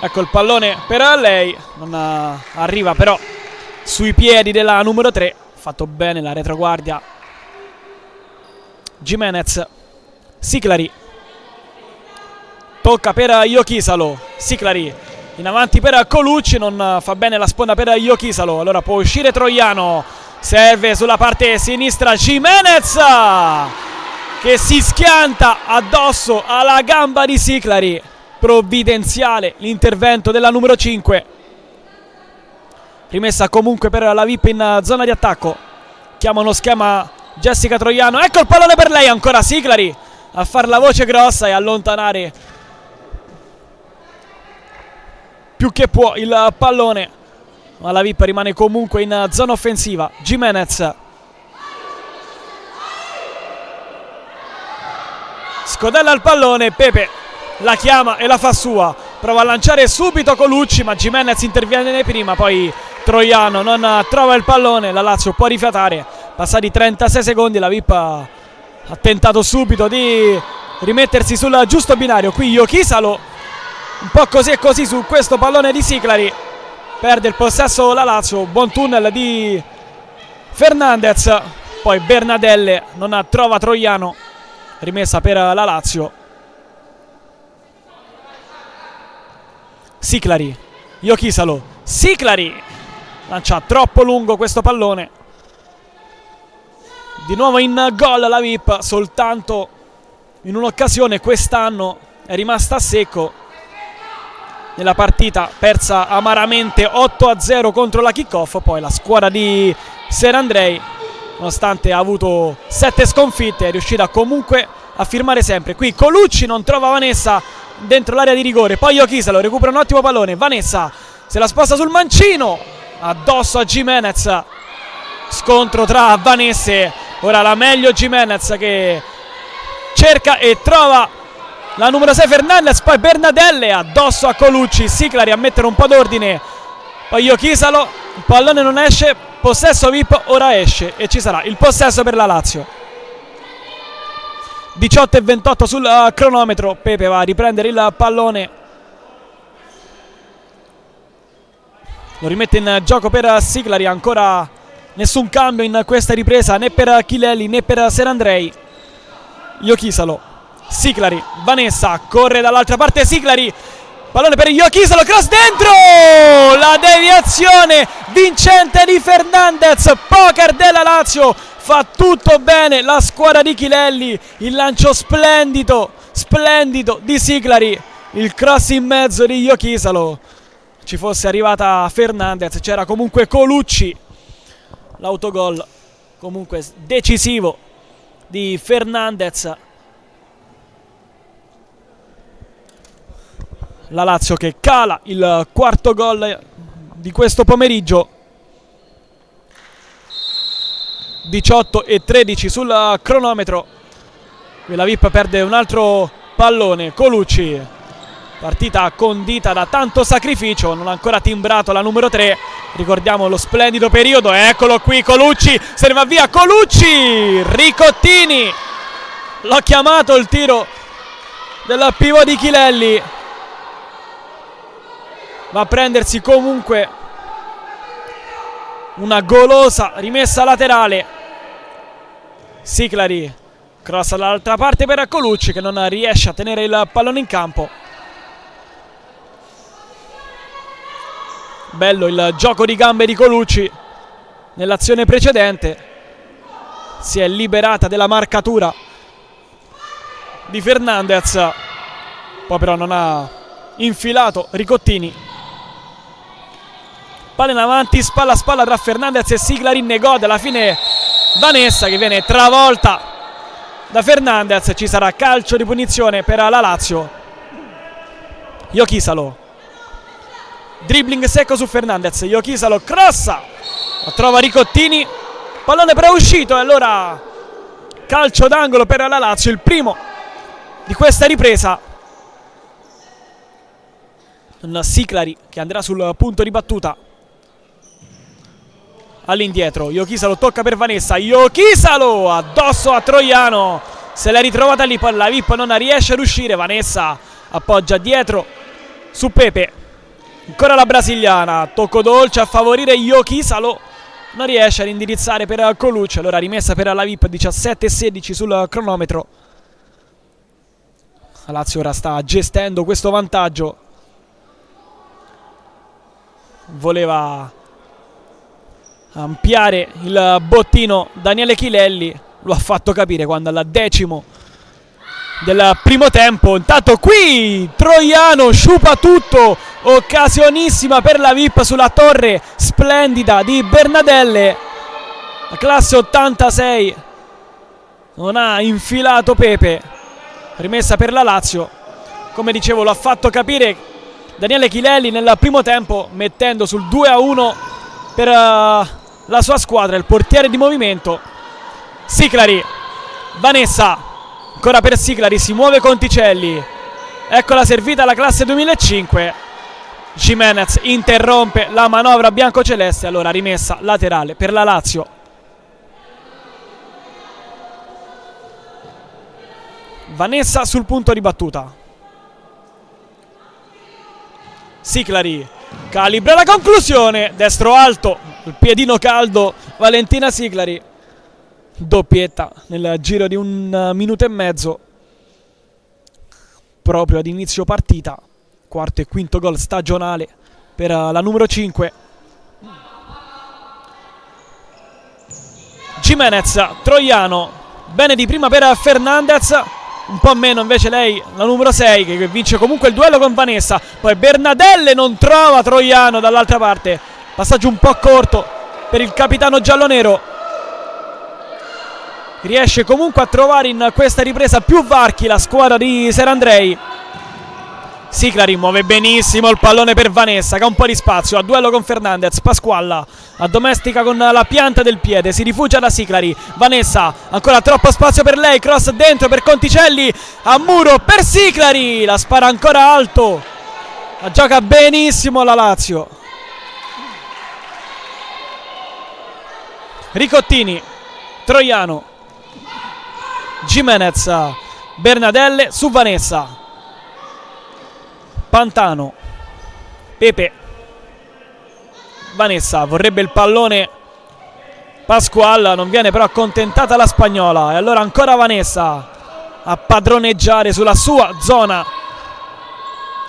Ecco il pallone per lei, non arriva però sui piedi della numero 3. Fatto bene la retroguardia Jimenez. Siclari, tocca per Iochisalo. Siclari in avanti per Colucci, non fa bene la sponda per Iochisalo. Allora può uscire Troiano, serve sulla parte sinistra Jimenez che si schianta addosso alla gamba di Siclari. Provvidenziale l'intervento della numero 5. Rimessa comunque per la VIP in zona di attacco. Chiama uno schema Jessica Troiano, ecco il pallone per lei, ancora Siclari a far la voce grossa e allontanare più che può il pallone, ma la VIP rimane comunque in zona offensiva. Jimenez scodella il pallone, Pepe la chiama e la fa sua, prova a lanciare subito Colucci ma Jimenez interviene prima, poi Troiano non trova il pallone, la Lazio può rifiatare. Passati 36 secondi, la VIP ha tentato subito di rimettersi sul giusto binario. Qui Iochisalo un po' così e così su questo pallone di Siclari, perde il possesso la Lazio. Buon tunnel di Fernandez, poi Bernadelle non trova Troiano. Rimessa per la Lazio. Siclari, Iochisalo, Siclari lancia troppo lungo questo pallone. Di nuovo in gol la VIP, soltanto in un'occasione quest'anno è rimasta a secco nella partita persa amaramente 8-0 contro la Kickoff. Poi la squadra di Serandrei, nonostante ha avuto 7 sconfitte, è riuscita comunque a firmare sempre. Qui Colucci non trova Vanessa dentro l'area di rigore, poi Iochisalo recupera un ottimo pallone, Vanessa se la sposta sul mancino, addosso a Jimenez, scontro tra Vanesse, ora la meglio Jimenez che cerca e trova la numero 6 Fernandez, poi Bernadelle addosso a Colucci. Siclari a mettere un po' d'ordine, poi Iochisalo, il pallone non esce, possesso VIP, ora esce e ci sarà il possesso per la Lazio. 18:28 sul cronometro. Pepe va a riprendere il pallone, lo rimette in gioco per Siclari, ancora nessun cambio in questa ripresa né per Chilelli né per Serandrei. Iochisalo, Siclari, Vanessa corre dall'altra parte, Siclari, pallone per Iochisalo, cross dentro, la deviazione vincente di Fernandez, poker della Lazio, fa tutto bene la squadra di Chilelli, il lancio splendido di Siclari, il cross in mezzo di Iochisalo. Ci fosse arrivata Fernandez, c'era comunque Colucci. L'autogol comunque decisivo di Fernandez. La Lazio che cala il quarto gol di questo pomeriggio. 18:13 sul cronometro. Qui la VIP perde un altro pallone. Colucci, partita condita da tanto sacrificio, non ha ancora timbrato la numero 3. Ricordiamo lo splendido periodo, eccolo qui Colucci, se ne va via Colucci, Ricottini, l'ho chiamato il tiro del pivot di Chilelli, va a prendersi comunque una golosa rimessa laterale. Siclari cross dall'altra parte per Colucci, che non riesce a tenere il pallone in campo. Bello il gioco di gambe di Colucci nell'azione precedente. Si è liberata della marcatura di Fernandez, poi però non ha infilato Ricottini. Palla in avanti, spalla a spalla tra Fernandez e Siclari, negode alla fine Vanessa, che viene travolta da Fernandez. Ci sarà calcio di punizione per la Lazio. Iochisalo, dribbling secco su Fernandez, Iochisalo crossa, la trova Ricottini, pallone però uscito, e allora calcio d'angolo per la Lazio, il primo di questa ripresa. Un Siclari che andrà sul punto di battuta. All'indietro Iochisalo, tocca per Vanessa, Iochisalo addosso a Troiano, se l'è ritrovata lì, poi la VIP non riesce ad uscire. Vanessa appoggia dietro su Pepe, ancora la brasiliana, tocco dolce a favorire Iochisalo, non riesce ad indirizzare per Colucci, allora rimessa per la VIP. 17-16 sul cronometro. La Lazio ora sta gestendo questo vantaggio, voleva ampliare il bottino Daniele Chilelli, lo ha fatto capire quando al 10° del primo tempo. Intanto qui Troiano sciupa tutto, occasionissima per la VIP sulla torre splendida di Bernadelle, la classe 86, non ha infilato Pepe. Rimessa per la Lazio, come dicevo lo ha fatto capire Daniele Chilelli nel primo tempo, mettendo sul 2-1 per la sua squadra. Il portiere di movimento Siclari, Vanessa ancora per Siclari, si muove Conticelli, ecco la servita alla classe 2005. Jimenez interrompe la manovra biancoceleste, allora rimessa laterale per la Lazio. Vanessa sul punto di battuta. Siclari calibra la conclusione, destro alto, il piedino caldo Valentina Siclari, doppietta nel giro di 1 minuto e mezzo, proprio ad inizio partita. Quarto e quinto gol stagionale per la numero 5. Jimenez, Troiano, bene di prima per Fernandez, un po' meno invece lei, la numero 6, che vince comunque il duello con Vanessa. Poi Bernadelle non trova Troiano dall'altra parte, passaggio un po' corto per il capitano giallonero. Riesce comunque a trovare in questa ripresa più varchi la squadra di Serandrei. Siclari muove benissimo il pallone per Vanessa, che ha un po' di spazio, a duello con Fernandez. Pasqualla addomestica con la pianta del piede, si rifugia da Siclari. Vanessa, ancora troppo spazio per lei, cross dentro per Conticelli, a muro per Siclari, la spara ancora alto, la gioca benissimo la Lazio. Ricottini, Troiano, Jimenez, Bernadelle su Vanessa, Pantano, Pepe, Vanessa vorrebbe il pallone, Pasqual, non viene però accontentata la spagnola, e allora ancora Vanessa a padroneggiare sulla sua zona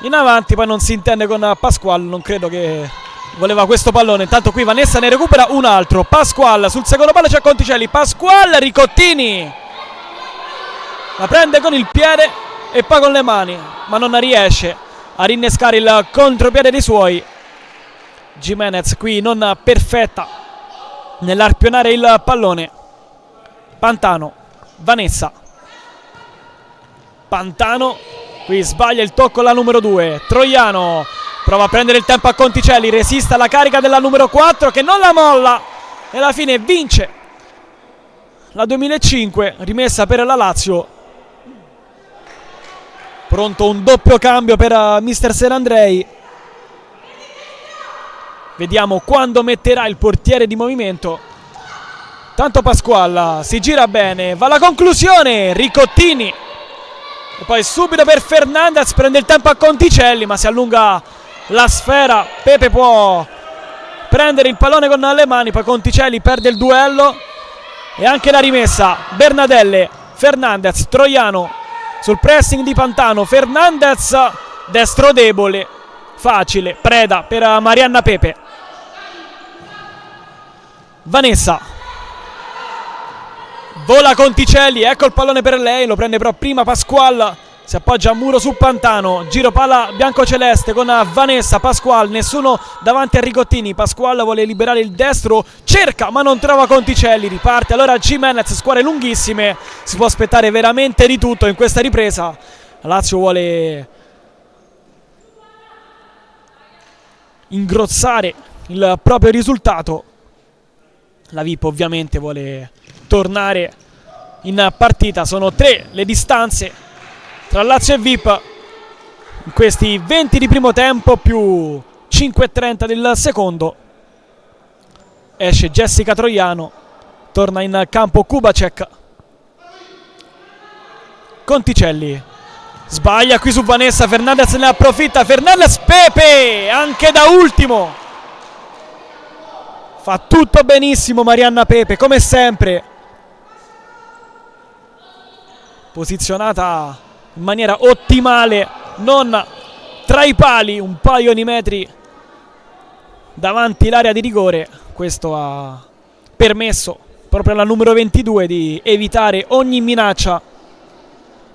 in avanti. Poi non si intende con Pasqual, non credo che voleva questo pallone. Intanto qui Vanessa ne recupera un altro. Pasqual sul secondo palo, c'è Conticelli, Pasqual, Ricottini la prende con il piede e poi con le mani, ma non riesce a rinnescare il contropiede dei suoi. Jimenez qui non perfetta nell'arpionare il pallone. Pantano, Vanessa, Pantano qui sbaglia il tocco la numero 2. Troiano prova a prendere il tempo a Conticelli, resiste alla carica della numero 4 che non la molla e alla fine vince la 2005. Rimessa per la Lazio. Pronto un doppio cambio per mister Serandrei. Vediamo quando metterà il portiere di movimento. Tanto Pasqualla si gira bene, va alla conclusione, Ricottini. E poi subito per Fernandez, prende il tempo a Conticelli, ma si allunga la sfera, Pepe può prendere il pallone con le mani, poi Conticelli perde il duello e anche la rimessa. Bernadelle, Fernandez, Troiano sul pressing di Pantano, Fernandez destro debole, facile, preda per Marianna Pepe. Vanessa, vola Conticelli, ecco il pallone per lei, lo prende però prima Pasqual, si appoggia a muro su Pantano, giro palla biancoceleste con Vanessa, Pasqual, nessuno davanti a Ricottini, Pasqual vuole liberare il destro, cerca ma non trova Conticelli, riparte allora Gimenez, squadre lunghissime, si può aspettare veramente di tutto in questa ripresa. La Lazio vuole ingrossare il proprio risultato, la VIP ovviamente vuole tornare in partita, sono 3 le distanze tra Lazio e VIP in questi 20 di primo tempo più 5:30 del secondo. Esce Jessica Troiano, torna in campo Kubacek. Conticelli sbaglia qui su Vanessa, Fernandez ne approfitta, Fernandez, Pepe anche da ultimo, fa tutto benissimo Marianna Pepe come sempre, posizionata in maniera ottimale, non tra i pali, un paio di metri davanti l'area di rigore. Questo ha permesso proprio alla numero 22 di evitare ogni minaccia.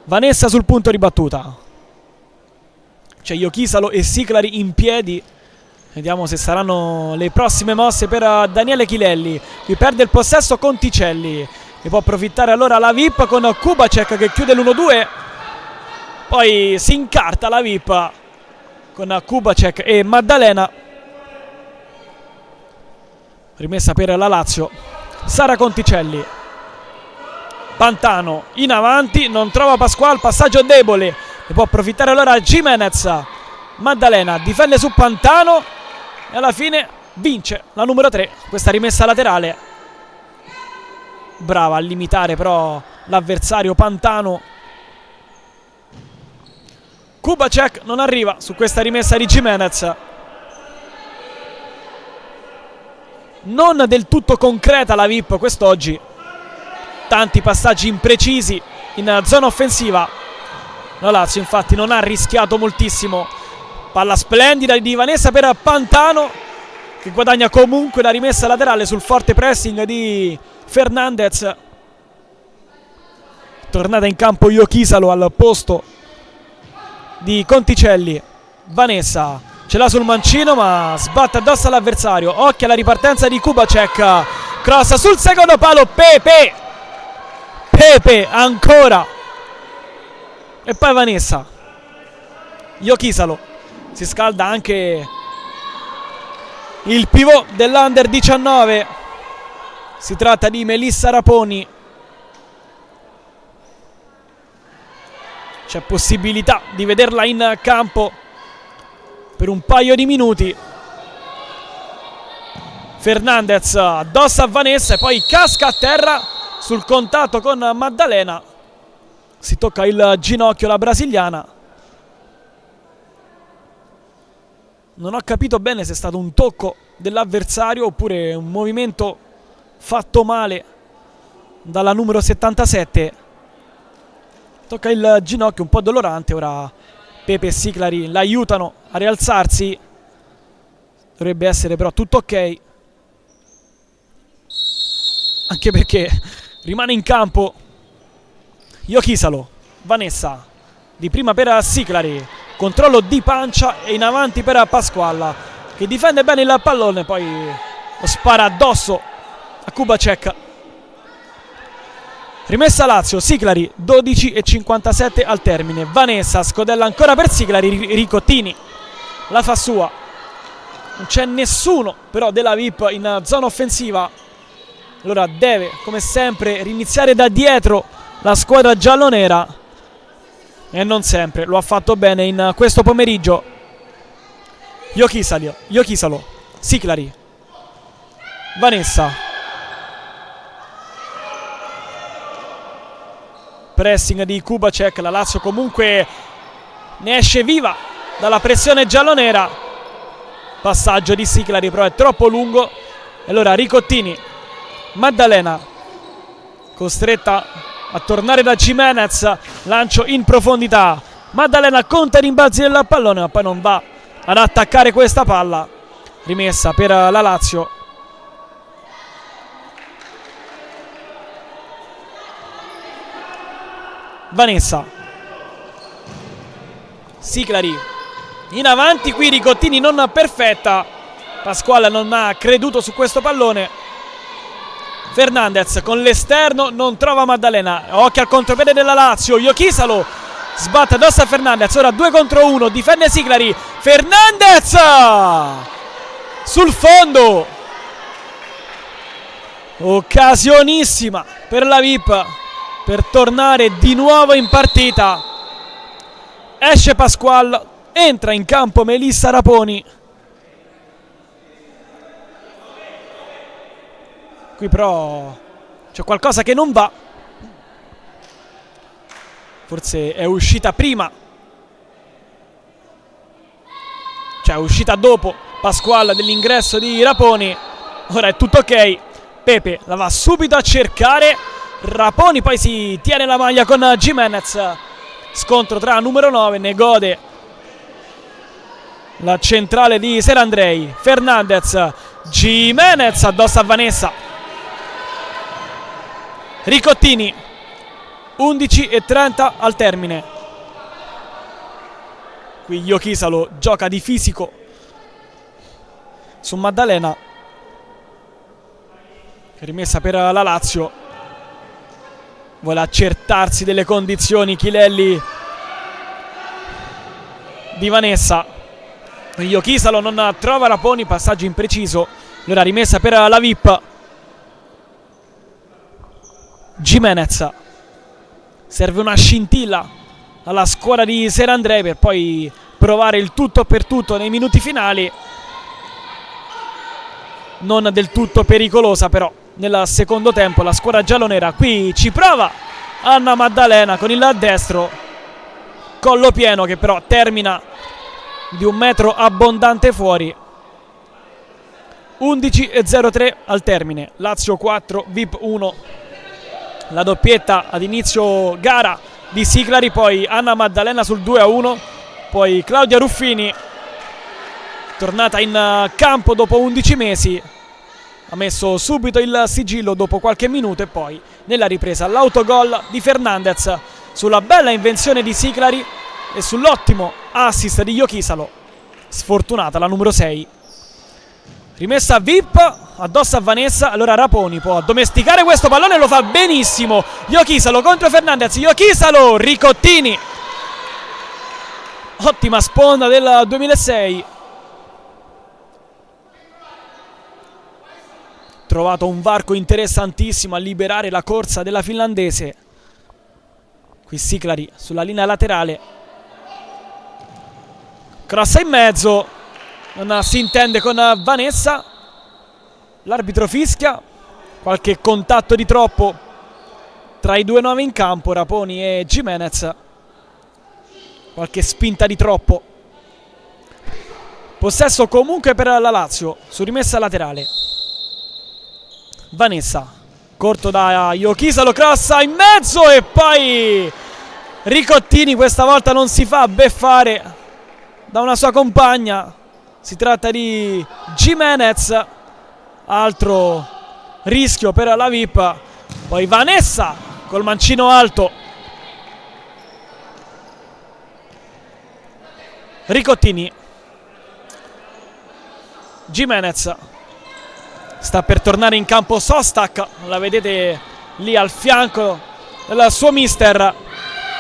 Vanessa sul punto di battuta, c'è Iochisalo e Siclari in piedi, vediamo se saranno le prossime mosse per Daniele Chilelli. Vi perde il possesso Conticelli, ne può approfittare allora la VIP con Kubacek che chiude l'1-2. Poi si incarta la VIP con Kubacek e Maddalena. Rimessa per la Lazio. Sara Conticelli. Pantano in avanti, non trova Pasqual, passaggio debole. Ne può approfittare allora Gimenez. Maddalena difende su Pantano e alla fine vince la numero 3. Questa rimessa laterale. Brava a limitare però l'avversario Pantano. Kubacek non arriva su questa rimessa di Gimenez. Non del tutto concreta la VIP quest'oggi. Tanti passaggi imprecisi in zona offensiva. La Lazio infatti non ha rischiato moltissimo. Palla splendida di Vanessa per Pantano, che guadagna comunque la rimessa laterale sul forte pressing di Fernandez. Tornata in campo Iochisalo al posto di Conticelli. Vanessa ce l'ha sul mancino ma sbatte addosso all'avversario. Occhio alla ripartenza di Kubacek, cross sul secondo palo, Pepe ancora e poi Vanessa. Iochisalo, si scalda anche il pivot dell'Under 19, si tratta di Melissa Raponi. C'è possibilità di vederla in campo per un paio di minuti. Fernandez addossa a Vanessa e poi casca a terra sul contatto con Maddalena. Si tocca il ginocchio la brasiliana. Non ho capito bene se è stato un tocco dell'avversario oppure un movimento fatto male dalla numero 77. Tocca il ginocchio, un po' dolorante. Ora Pepe e Siclari l'aiutano a rialzarsi. Dovrebbe essere però tutto ok, anche perché rimane in campo Iochisalo. Vanessa di prima per Siclari, controllo di pancia e in avanti per Pasqual che difende bene il pallone, poi lo spara addosso a Kubacek. Rimessa Lazio, Siclari, 12:57 al termine. Vanessa scodella ancora per Siclari, Ricottini la fa sua. Non c'è nessuno però della VIP in zona offensiva. Allora deve, come sempre, riniziare da dietro la squadra giallonera. E non sempre, lo ha fatto bene in questo pomeriggio. Iochisalo, Siclari, Vanessa. Pressing di Kubacek, la Lazio comunque ne esce viva dalla pressione giallonera. passaggio di Siclari, però è troppo lungo. E allora Ricottini, Maddalena costretta a tornare da Gimenez, lancio in profondità, Maddalena conta i rimbalzi del pallone ma poi non va ad attaccare questa palla, rimessa per la Lazio. Vanessa, Siclari in avanti, qui Ricottini non perfetta, Pasquale non ha creduto su questo pallone. Fernandez con l'esterno non trova Maddalena, occhio al contropiede della Lazio, Iochisalo sbatte addosso a Fernandez, ora 2 contro 1, difende Siclari, Fernandez sul fondo, occasionissima per la VIP per tornare di nuovo in partita. Esce Pasquale, entra in campo Melissa Raponi. Qui però c'è qualcosa che non va, forse è uscita prima, cioè è uscita dopo Pasquale dell'ingresso di Raponi. Ora è tutto ok, Pepe la va subito a cercare, Raponi poi si tiene la maglia con Gimenez, scontro tra numero 9, ne gode la centrale di Serandrei. Fernandez, Gimenez addosso a Vanessa, Ricottini, 11:30 al termine. Qui Iochisalo gioca di fisico su Maddalena, rimessa per la Lazio, vuole accertarsi delle condizioni Chilelli di Vanessa. Iochisalo non trova Raponi, passaggio impreciso, allora rimessa per la VIP. Gimenez, serve una scintilla alla squadra di Serandrei per poi provare il tutto per tutto nei minuti finali, non del tutto pericolosa però nel secondo tempo la squadra giallonera. Qui ci prova Anna Maddalena con il destro, collo pieno che però termina di 1 metro abbondante fuori. 11:03 al termine, Lazio 4 VIP 1. La doppietta ad inizio gara di Siclari, poi Anna Maddalena sul 2-1, poi Claudia Ruffini tornata in campo dopo 11 mesi, ha messo subito il sigillo dopo qualche minuto e poi nella ripresa l'autogol di Fernandez sulla bella invenzione di Siclari e sull'ottimo assist di Iochisalo. Sfortunata la numero 6. Rimessa VIP addosso a Vanessa, allora Raponi può addomesticare questo pallone e lo fa benissimo. Iochisalo contro Fernandez, Iochisalo, Ricottini, ottima sponda del 2006. Trovato un varco interessantissimo a liberare la corsa della finlandese. Qui Siclari sulla linea laterale, crossa in mezzo, non si intende con Vanessa, l'arbitro fischia, qualche contatto di troppo tra i due 9 in campo, Raponi e Gimenez, qualche spinta di troppo. Possesso comunque per la Lazio su rimessa laterale. Vanessa, corto da Iochisalo, crossa in mezzo e poi Ricottini questa volta non si fa beffare da una sua compagna. Si tratta di Gimenez, altro rischio per la VIP. Poi Vanessa col mancino alto, Ricottini, Gimenez, sta per tornare in campo Sostak, la vedete lì al fianco del suo mister,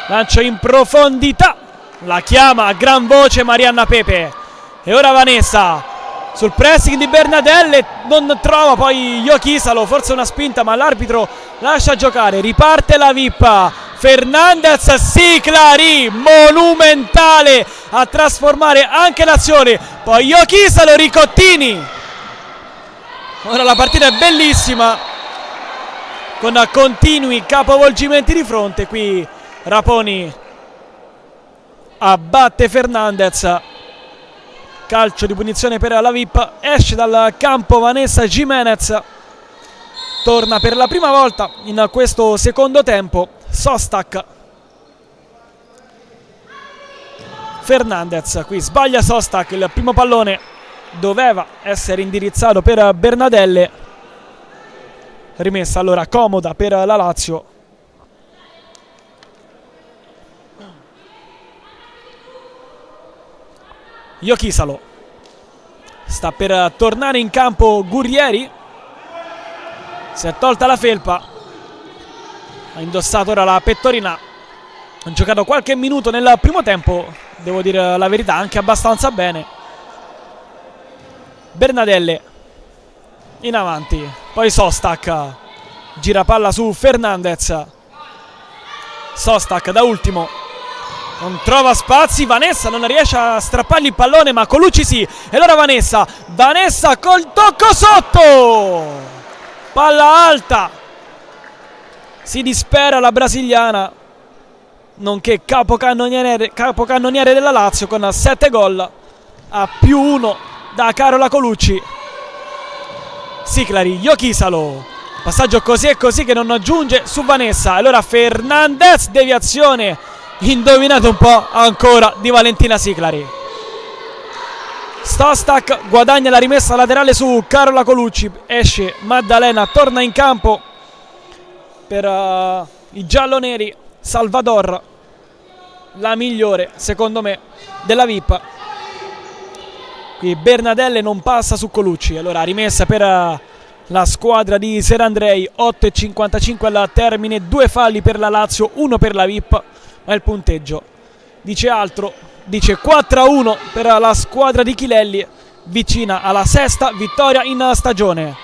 lancio in profondità, la chiama a gran voce Marianna Pepe. E ora Vanessa sul pressing di Bernadelle, non trova poi Iochisalo, forse una spinta ma l'arbitro lascia giocare. Riparte la VIP, Fernandez, Siclari, monumentale a trasformare anche l'azione, poi Iochisalo, Ricottini. Ora la partita è bellissima con continui capovolgimenti di fronte. Qui Raponi abbatte Fernandez, calcio di punizione per la VIP. Esce dal campo Vanessa Gimenez, torna per la prima volta in questo secondo tempo Sostak. Fernandez, qui sbaglia Sostak, il primo pallone doveva essere indirizzato per Bernadelle. Rimessa allora comoda per la Lazio. Iochisalo, sta per tornare in campo Gurrieri, si è tolta la felpa, ha indossato ora la pettorina, ha giocato qualche minuto nel primo tempo, devo dire la verità, anche abbastanza bene. Bernadelle in avanti, poi Sostak, gira palla su Fernandez, Sostak da ultimo, non trova spazi, Vanessa non riesce a strappargli il pallone, ma Colucci sì, e allora Vanessa col tocco sotto, palla alta, si dispera la brasiliana, nonché capocannoniere della Lazio con 7 gol a +1 da Carola Colucci. Siclari, Iochisalo, passaggio così e così che non aggiunge su Vanessa, allora Fernandez, deviazione, indovinato un po' ancora di Valentina Siclari. Sostak guadagna la rimessa laterale su Carola Colucci, esce Maddalena, torna in campo per i gialloneri Salvador, la migliore secondo me della VIP. Qui Bernadelle non passa su Colucci, allora rimessa per la squadra di Serandrei. 8:55 al termine, 2 falli per la Lazio, 1 per la VIP, ma il punteggio dice altro, dice 4-1 per la squadra di Chilelli, vicina alla 6ª vittoria in stagione.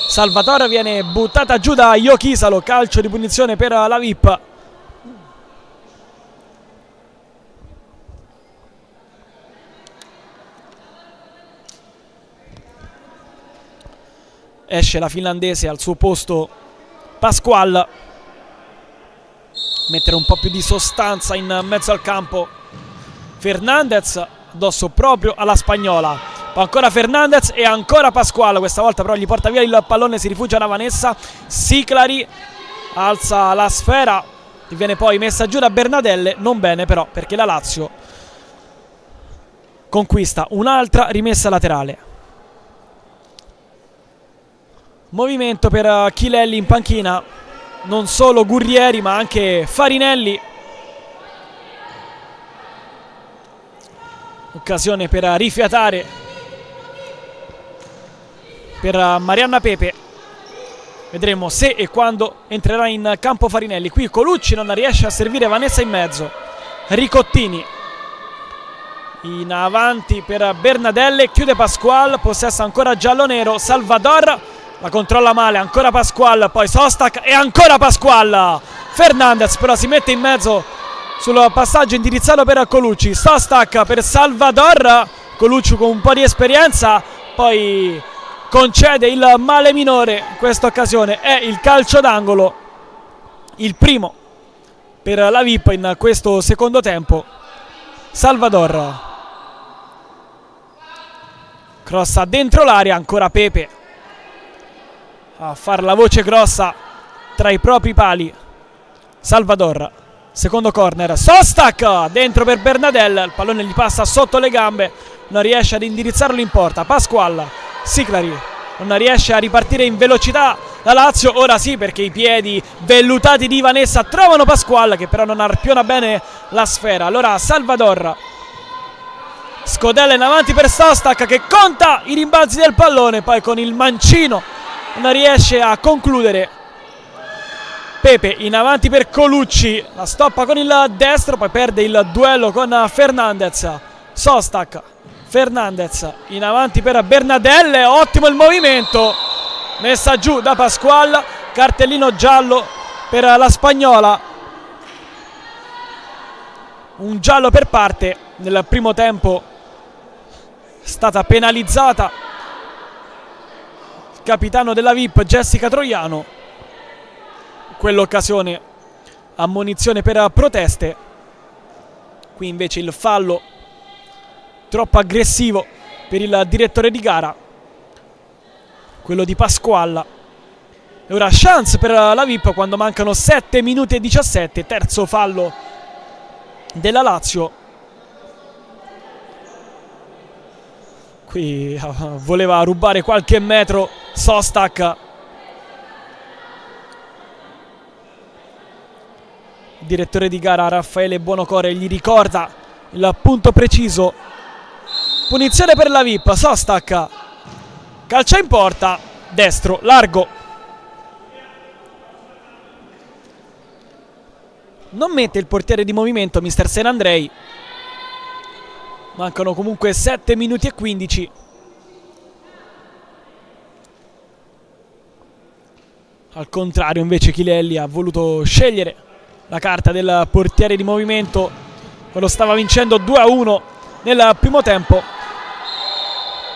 Salvatore viene buttata giù da Iochisalo, calcio di punizione per la VIP. Esce la finlandese, al suo posto Pasqual, mettere un po' più di sostanza in mezzo al campo. Fernandez addosso proprio alla spagnola, poi ancora Fernandez e ancora Pasqual, questa volta però gli porta via il pallone, si rifugia da Vanessa. Siclari alza la sfera, viene poi messa giù da Bernadelle, non bene però, perché la Lazio conquista un'altra rimessa laterale. Movimento per Chilelli in panchina, non solo Gurrieri ma anche Farinelli. Occasione per rifiatare per Marianna Pepe. Vedremo se e quando entrerà in campo Farinelli. Qui Colucci non riesce a servire Vanessa in mezzo. Ricottini in avanti per Bernadelle, chiude Pasqual, possesso ancora giallo-nero. Salvador la controlla male, ancora Pasqual, poi Sostak e ancora Pasqual. Fernandez però si mette in mezzo sul passaggio indirizzato per Colucci. Sostak per Salvador, Colucci con un po' di esperienza poi concede il male minore. In questa occasione è il calcio d'angolo, il primo per la VIP in questo secondo tempo. Salvador crossa dentro l'area, ancora Pepe a far la voce grossa tra i propri pali. Salvador, secondo corner, Sostak dentro per Bernadelle, il pallone gli passa sotto le gambe, non riesce ad indirizzarlo in porta. Pasqual, Siclari non riesce a ripartire in velocità la Lazio, ora sì, perché i piedi vellutati di Vanessa trovano Pasqual che però non arpiona bene la sfera. Allora Salvador scodella in avanti per Sostak che conta i rimbalzi del pallone, poi con il mancino non riesce a concludere. Pepe in avanti per Colucci, la stoppa con il destro, poi perde il duello con Fernandez. Sostak, Fernandez in avanti per Bernadelle, ottimo il movimento, messa giù da Pasqual, cartellino giallo per la spagnola, un giallo per parte. Nel primo tempo è stata penalizzata capitano della VIP Jessica Troiano, quell'occasione ammonizione per proteste. Qui invece il fallo troppo aggressivo per il direttore di gara, quello di Pasqualla. E ora chance per la VIP quando mancano 7 minuti e 17, terzo fallo della Lazio. Qui voleva rubare qualche metro Šostak. Il direttore di gara Raffaele Buonocore gli ricorda il punto preciso. Punizione per la VIP. Šostak calcia in porta, destro, largo. Non mette il portiere di movimento mister Sen Andrei. Mancano comunque 7 minuti e 15. Al contrario invece Chilelli ha voluto scegliere la carta del portiere di movimento quando stava vincendo 2-1 nel primo tempo.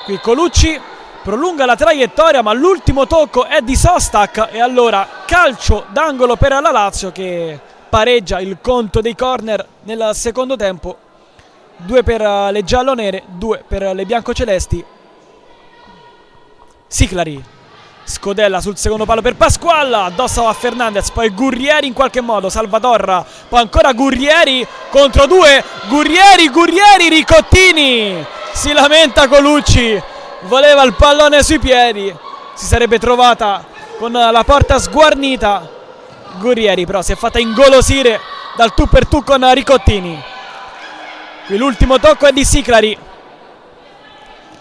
Qui Colucci prolunga la traiettoria, ma l'ultimo tocco è di Šostak e allora calcio d'angolo per la Lazio che pareggia il conto dei corner nel secondo tempo. 2 per le giallonere, 2 per le biancocelesti. Siclari scodella sul secondo palo per Pasqualla, addosso a Fernandez, poi Gurrieri in qualche modo, Salvador, poi ancora Gurrieri contro 2, Gurrieri, Ricottini, si lamenta Colucci, voleva il pallone sui piedi, si sarebbe trovata con la porta sguarnita. Gurrieri però si è fatta ingolosire dal tu per tu con Ricottini. Qui l'ultimo tocco è di Siclari.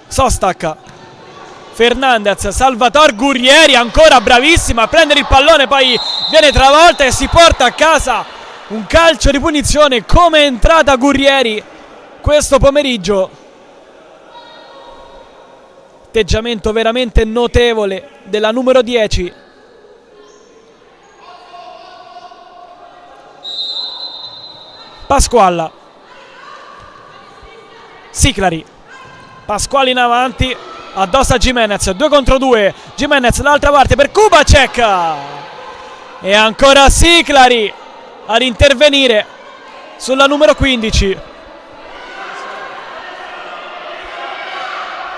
Šostak, Fernandez, Salvatore, Gurrieri ancora bravissima a prendere il pallone, poi viene travolta e si porta a casa un calcio di punizione. Come è entrata Gurrieri questo pomeriggio, atteggiamento veramente notevole della numero 10. Pasqualla, Siclari, Pasquale in avanti, addosso a Gimenez, 2 contro 2, Gimenez dall'altra parte per Kubacek e ancora Siclari ad intervenire sulla numero 15.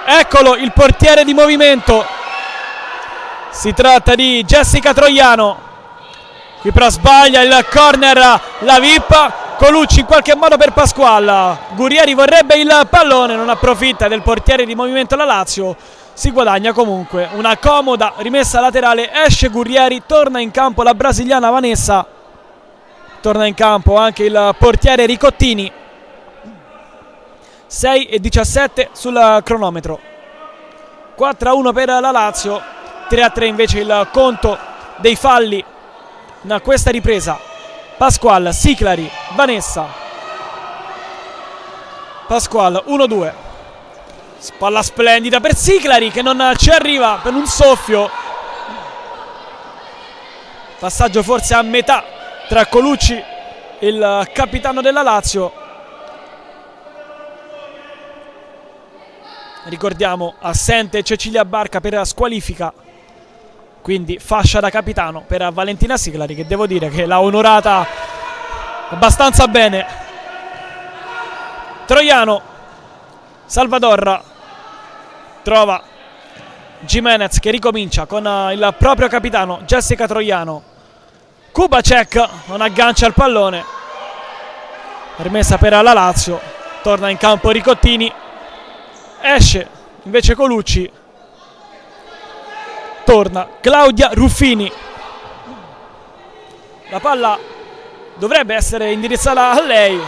Eccolo il portiere di movimento, si tratta di Jessica Troiano. Qui però sbaglia il corner la VIP. Colucci in qualche modo per Pasqualla, Gurrieri vorrebbe il pallone, non approfitta del portiere di movimento la Lazio, si guadagna comunque una comoda rimessa laterale, esce Gurrieri, torna in campo la brasiliana Vanessa, torna in campo anche il portiere Ricottini. 6:17 sul cronometro, 4-1 per la Lazio, 3-3 invece il conto dei falli in questa ripresa. Pasquale, Siclari, Vanessa, Pasquale 1-2, spalla splendida per Siclari che non ci arriva per un soffio, passaggio forse a metà tra Colucci e il capitano della Lazio. Ricordiamo assente Cecilia Barca per squalifica, quindi fascia da capitano per Valentina Siclari, che devo dire che l'ha onorata abbastanza bene. Troiano, Salvador trova Gimenez che ricomincia con il proprio capitano Jessica Troiano. Kubacek non aggancia il pallone, rimessa per la Lazio, torna in campo Ricottini, esce invece Colucci, torna Claudia Ruffini, la palla dovrebbe essere indirizzata a lei,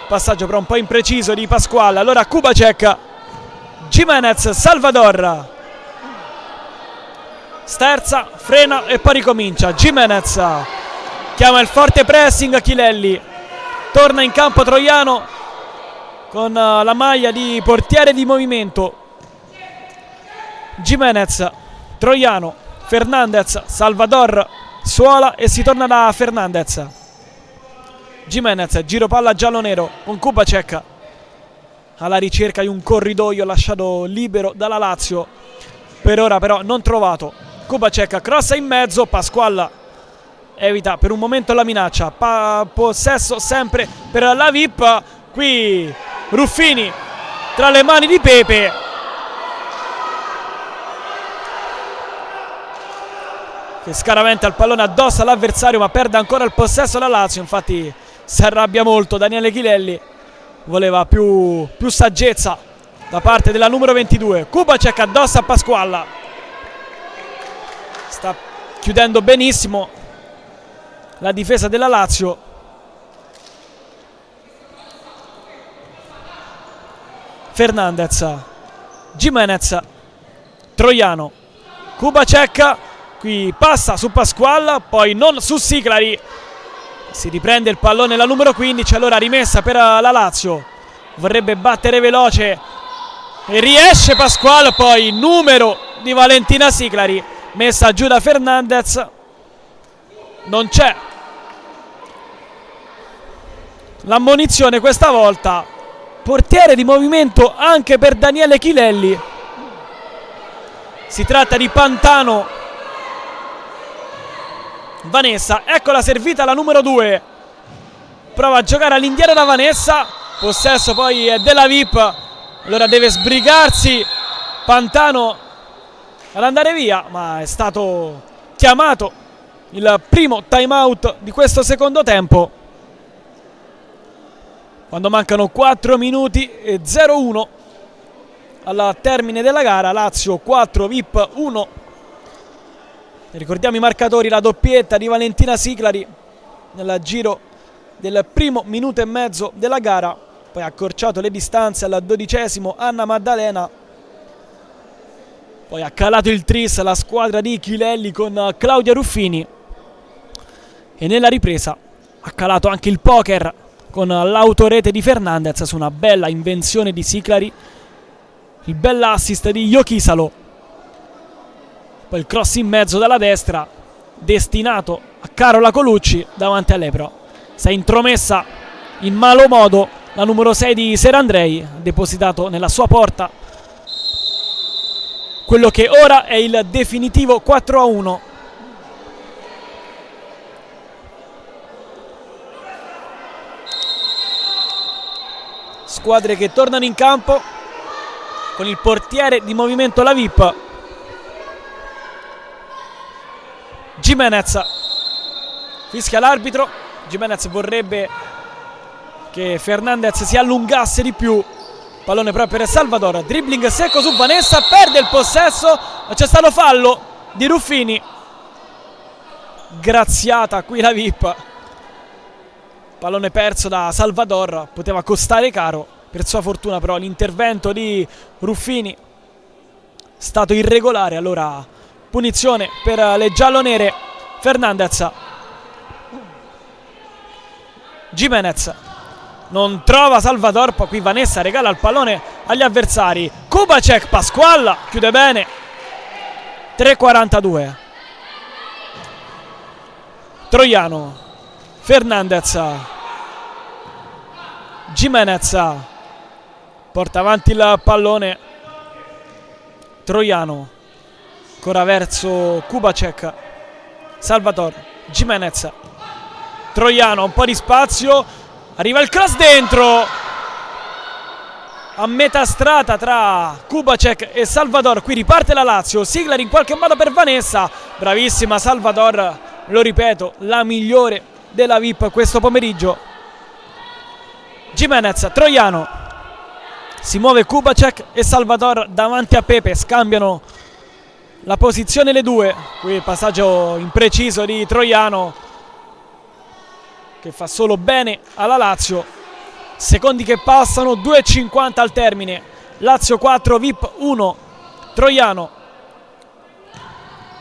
passaggio però un po' impreciso di Pasquale. Allora Kubacek, Gimenez, Salvador sterza, frena e poi ricomincia. Gimenez chiama il forte pressing Chilelli, torna in campo Troiano con la maglia di portiere di movimento. Gimenez, Troiano, Fernandez, Salvador suola e si torna da Fernandez. Gimenez, giro palla giallo-nero con Kubacek alla ricerca di un corridoio lasciato libero dalla Lazio, per ora però non trovato. Kubacek crossa in mezzo, Pasquale evita per un momento la minaccia, possesso sempre per la VIP. Qui Ruffini tra le mani di Pepe. Che scaraventa il pallone addosso all'avversario, ma perde ancora il possesso la Lazio. Infatti si arrabbia molto Daniele Chilelli, voleva più saggezza da parte della numero 22. Kubacek addosso a Pasqualla, sta chiudendo benissimo la difesa della Lazio. Fernandez, Gimenez, Troiano, Kubacek, qui passa su Pasqualla, poi non su Siclari. Si riprende il pallone la numero 15, allora rimessa per la Lazio. Vorrebbe battere veloce e riesce Pasqualla, poi numero di Valentina Siclari, messa giù da Fernandez. Non c'è l'ammonizione questa volta. Portiere di movimento anche per Daniele Chilelli. Si tratta di Pantano. Vanessa, ecco la servita la numero 2. Prova a giocare all'indietro da Vanessa. Possesso poi è della VIP. Allora deve sbrigarsi Pantano ad andare via, ma è stato chiamato il primo time out di questo secondo tempo, quando mancano 4 minuti e 0-1 al termine della gara. Lazio 4, VIP 1. Ricordiamo i marcatori: la doppietta di Valentina Siclari nel giro del primo minuto e mezzo della gara, poi ha accorciato le distanze al 12° Anna Maddalena, poi ha calato il tris la squadra di Chilelli con Claudia Ruffini, e nella ripresa ha calato anche il poker con l'autorete di Fernandez su una bella invenzione di Siclari, il bell'assist di Iochisalo. Poi il cross in mezzo dalla destra destinato a Carola Colucci davanti all'Epro. Si è intromessa in malo modo la numero 6 di Serandrei, ha depositato nella sua porta quello che ora è il definitivo 4-1. Squadre che tornano in campo con il portiere di movimento la VIP. Gimenez, fischia l'arbitro. Gimenez vorrebbe che Fernandez si allungasse di più. Pallone proprio per Salvador, dribbling secco su Vanessa, perde il possesso, ma c'è stato fallo di Ruffini. Graziata qui la VIP. Pallone perso da Salvador, poteva costare caro. Per sua fortuna però l'intervento di Ruffini è stato irregolare, allora punizione per le giallonere. Fernandez, Gimenez non trova Salvador, poi qui Vanessa regala il pallone agli avversari. Kubacek, Pasqualla chiude bene. 3:42. Troiano, Fernandez, Gimenez porta avanti il pallone. Troiano ancora verso Kubacek, Salvador, Gimenez, Troiano, un po' di spazio, arriva il cross dentro a metà strada tra Kubacek e Salvador. Qui riparte la Lazio, Siclari in qualche modo per Vanessa, bravissima Salvador, lo ripeto, la migliore della VIP questo pomeriggio. Gimenez, Troiano, si muove Kubacek e Salvador davanti a Pepe, scambiano la posizione le due. Qui il passaggio impreciso di Troiano che fa solo bene alla Lazio. Secondi che passano, 2:50 al termine. Lazio 4, VIP 1. Troiano,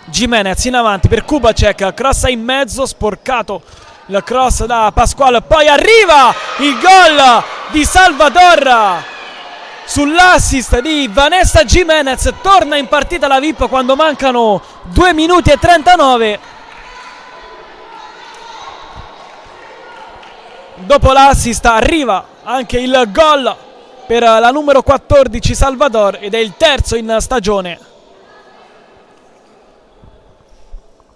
Gimenez in avanti per Kubacek, cross in mezzo, sporcato il cross da Pasquale, poi arriva il gol di Salvador sull'assist di Vanessa Gimenez. Torna in partita la VIP quando mancano 2 minuti e 39. Dopo l'assist arriva anche il gol per la numero 14 Salvador ed è il terzo in stagione.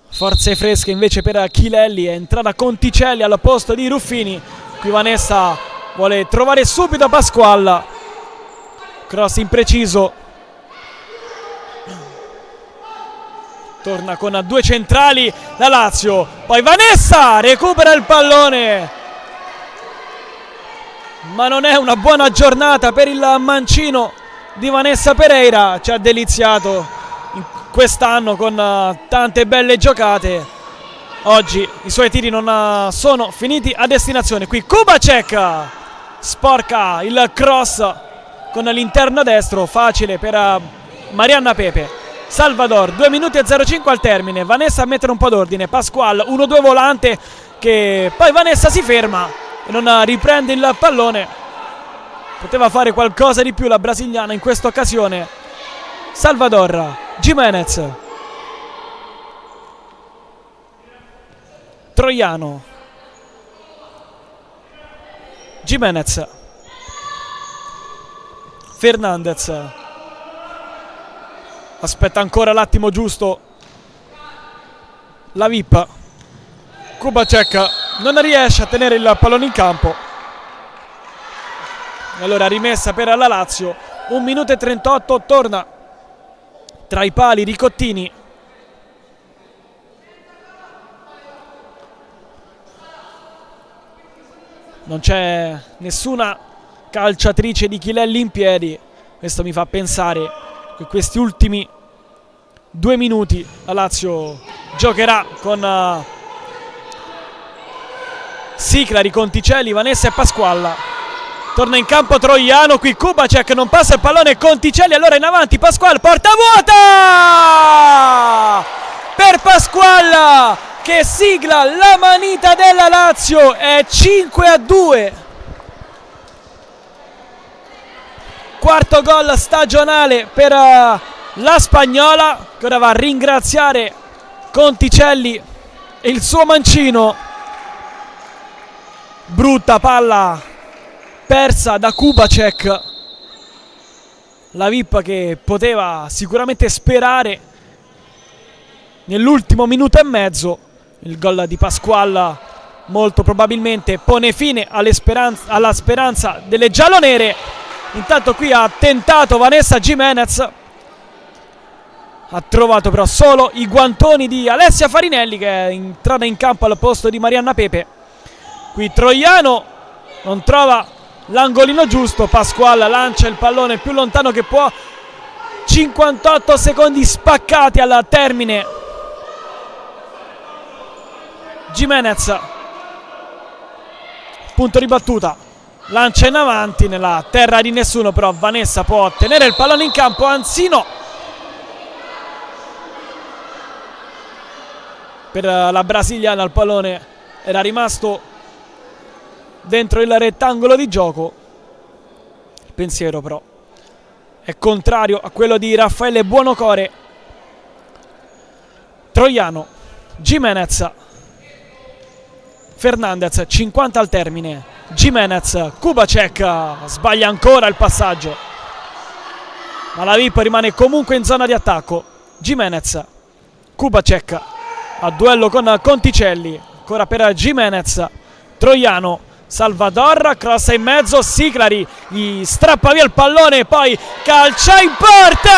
Forze fresche invece per Chilelli, è entrata Conticelli al posto di Ruffini. Qui Vanessa vuole trovare subito Pasqualla. cross impreciso. Torna con 2 centrali la Lazio, poi Vanessa recupera il pallone, ma non è una buona giornata per il mancino di Vanessa Pereira. Ci ha deliziato quest'anno con tante belle giocate. Oggi i suoi tiri non sono finiti a destinazione. Qui Kubacek sporca il cross con l'interno destro, facile per Marianna Pepe. Salvador, 2 minuti e 05 al termine. Vanessa a mettere un po' d'ordine. Pasquale, 1-2 volante, che poi Vanessa si ferma e non riprende il pallone. Poteva fare qualcosa di più la brasiliana in questa occasione. Salvador, Gimenez, Troiano, Gimenez, Fernandez. Aspetta ancora l'attimo giusto la VIP. Kubacek non riesce a tenere il pallone in campo. E allora rimessa per la Lazio. 1 minuto e 38. Torna tra i pali Ricottini. Non c'è nessuna calciatrice di Chilelli in piedi. Questo mi fa pensare che questi ultimi 2 minuti la Lazio giocherà con Siclari, Conticelli, Vanessa e Pasqualla. Torna in campo Troiano, qui Kubacek non passa il pallone, Conticelli allora in avanti, Pasquale, porta vuota per Pasqualla che sigla la manita della Lazio. È 5-2. Quarto gol stagionale per la spagnola, che ora va a ringraziare Conticelli e il suo mancino. Brutta palla persa da Kubacek. La VIP che poteva sicuramente sperare nell'ultimo minuto e mezzo. Il gol di Pasquale molto probabilmente pone fine alla speranza delle giallonere. Intanto qui ha tentato Vanessa Gimenez, ha trovato però solo i guantoni di Alessia Farinelli, che è entrata in campo al posto di Marianna Pepe. Qui Troiano non trova l'angolino giusto, Pasquale lancia il pallone più lontano che può. 58 secondi spaccati al termine. Gimenez, punto di battuta, lancia in avanti nella terra di nessuno, però Vanessa può tenere il pallone in campo, anzi no. Per la brasiliana il pallone era rimasto dentro il rettangolo di gioco. Il pensiero però è contrario a quello di Raffaele Buonocore. Troiano, Gimenez, Fernandez, 50 al termine. Gimenez, Kubacek sbaglia ancora il passaggio, ma la VIP rimane comunque in zona di attacco. Gimenez, Kubacek a duello con Conticelli, ancora per Gimenez. Troiano, Salvador, cross in mezzo, Siclari gli strappa via il pallone, poi calcia in porta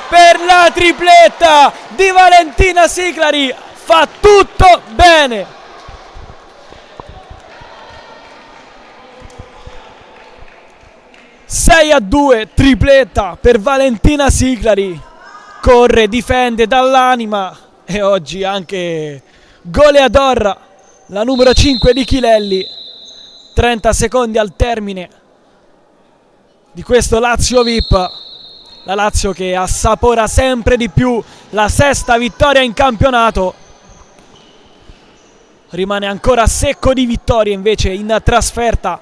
per la tripletta di Valentina Siclari. Fa tutto bene. Sei a 2, tripletta per Valentina Siclari. Corre, difende dall'anima e oggi anche goleador, la numero 5 di Chilelli. 30 secondi al termine di questo Lazio VIP. La Lazio che assapora sempre di più la sesta vittoria in campionato. Rimane ancora secco di vittorie invece in trasferta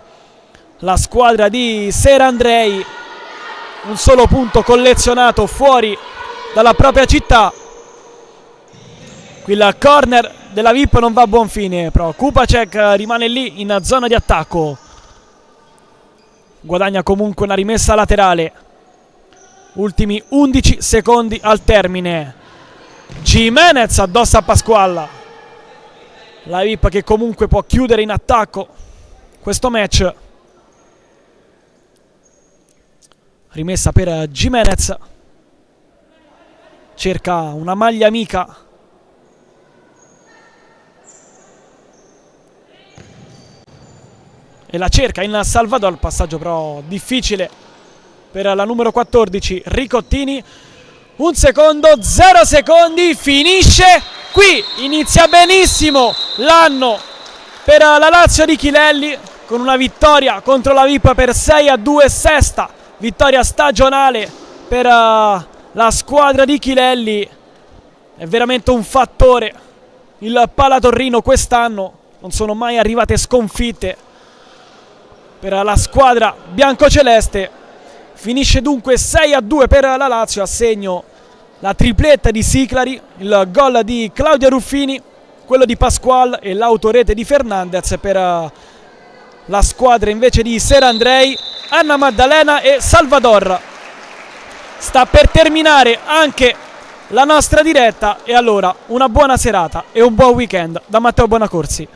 la squadra di Serandrei. Un solo punto collezionato fuori dalla propria città. Qui il corner della VIP non va a buon fine, però Kubacek rimane lì in zona di attacco. Guadagna comunque una rimessa laterale. Ultimi 11 secondi al termine. Gimenez addossa a Pasquale. La VIP che comunque può chiudere in attacco questo match. rimessa per Gimenez, cerca una maglia amica, e la cerca in Salvador, passaggio però difficile per la numero 14 Ricottini. 1 secondo, 0 secondi, finisce qui, inizia benissimo l'anno per la Lazio di Chilelli con una vittoria contro la VIP per 6-2, sesta vittoria stagionale per la squadra di Chilelli. È veramente un fattore il Palatorrino quest'anno, non sono mai arrivate sconfitte per la squadra biancoceleste. Finisce dunque 6-2 per la Lazio, a segno la tripletta di Siclari, il gol di Claudio Ruffini, quello di Pasqual e l'autorete di Fernandez. Per la squadra invece di Serandrei, Anna Maddalena e Salvador. Sta per terminare anche la nostra diretta e allora una buona serata e un buon weekend da Matteo Bonacorsi.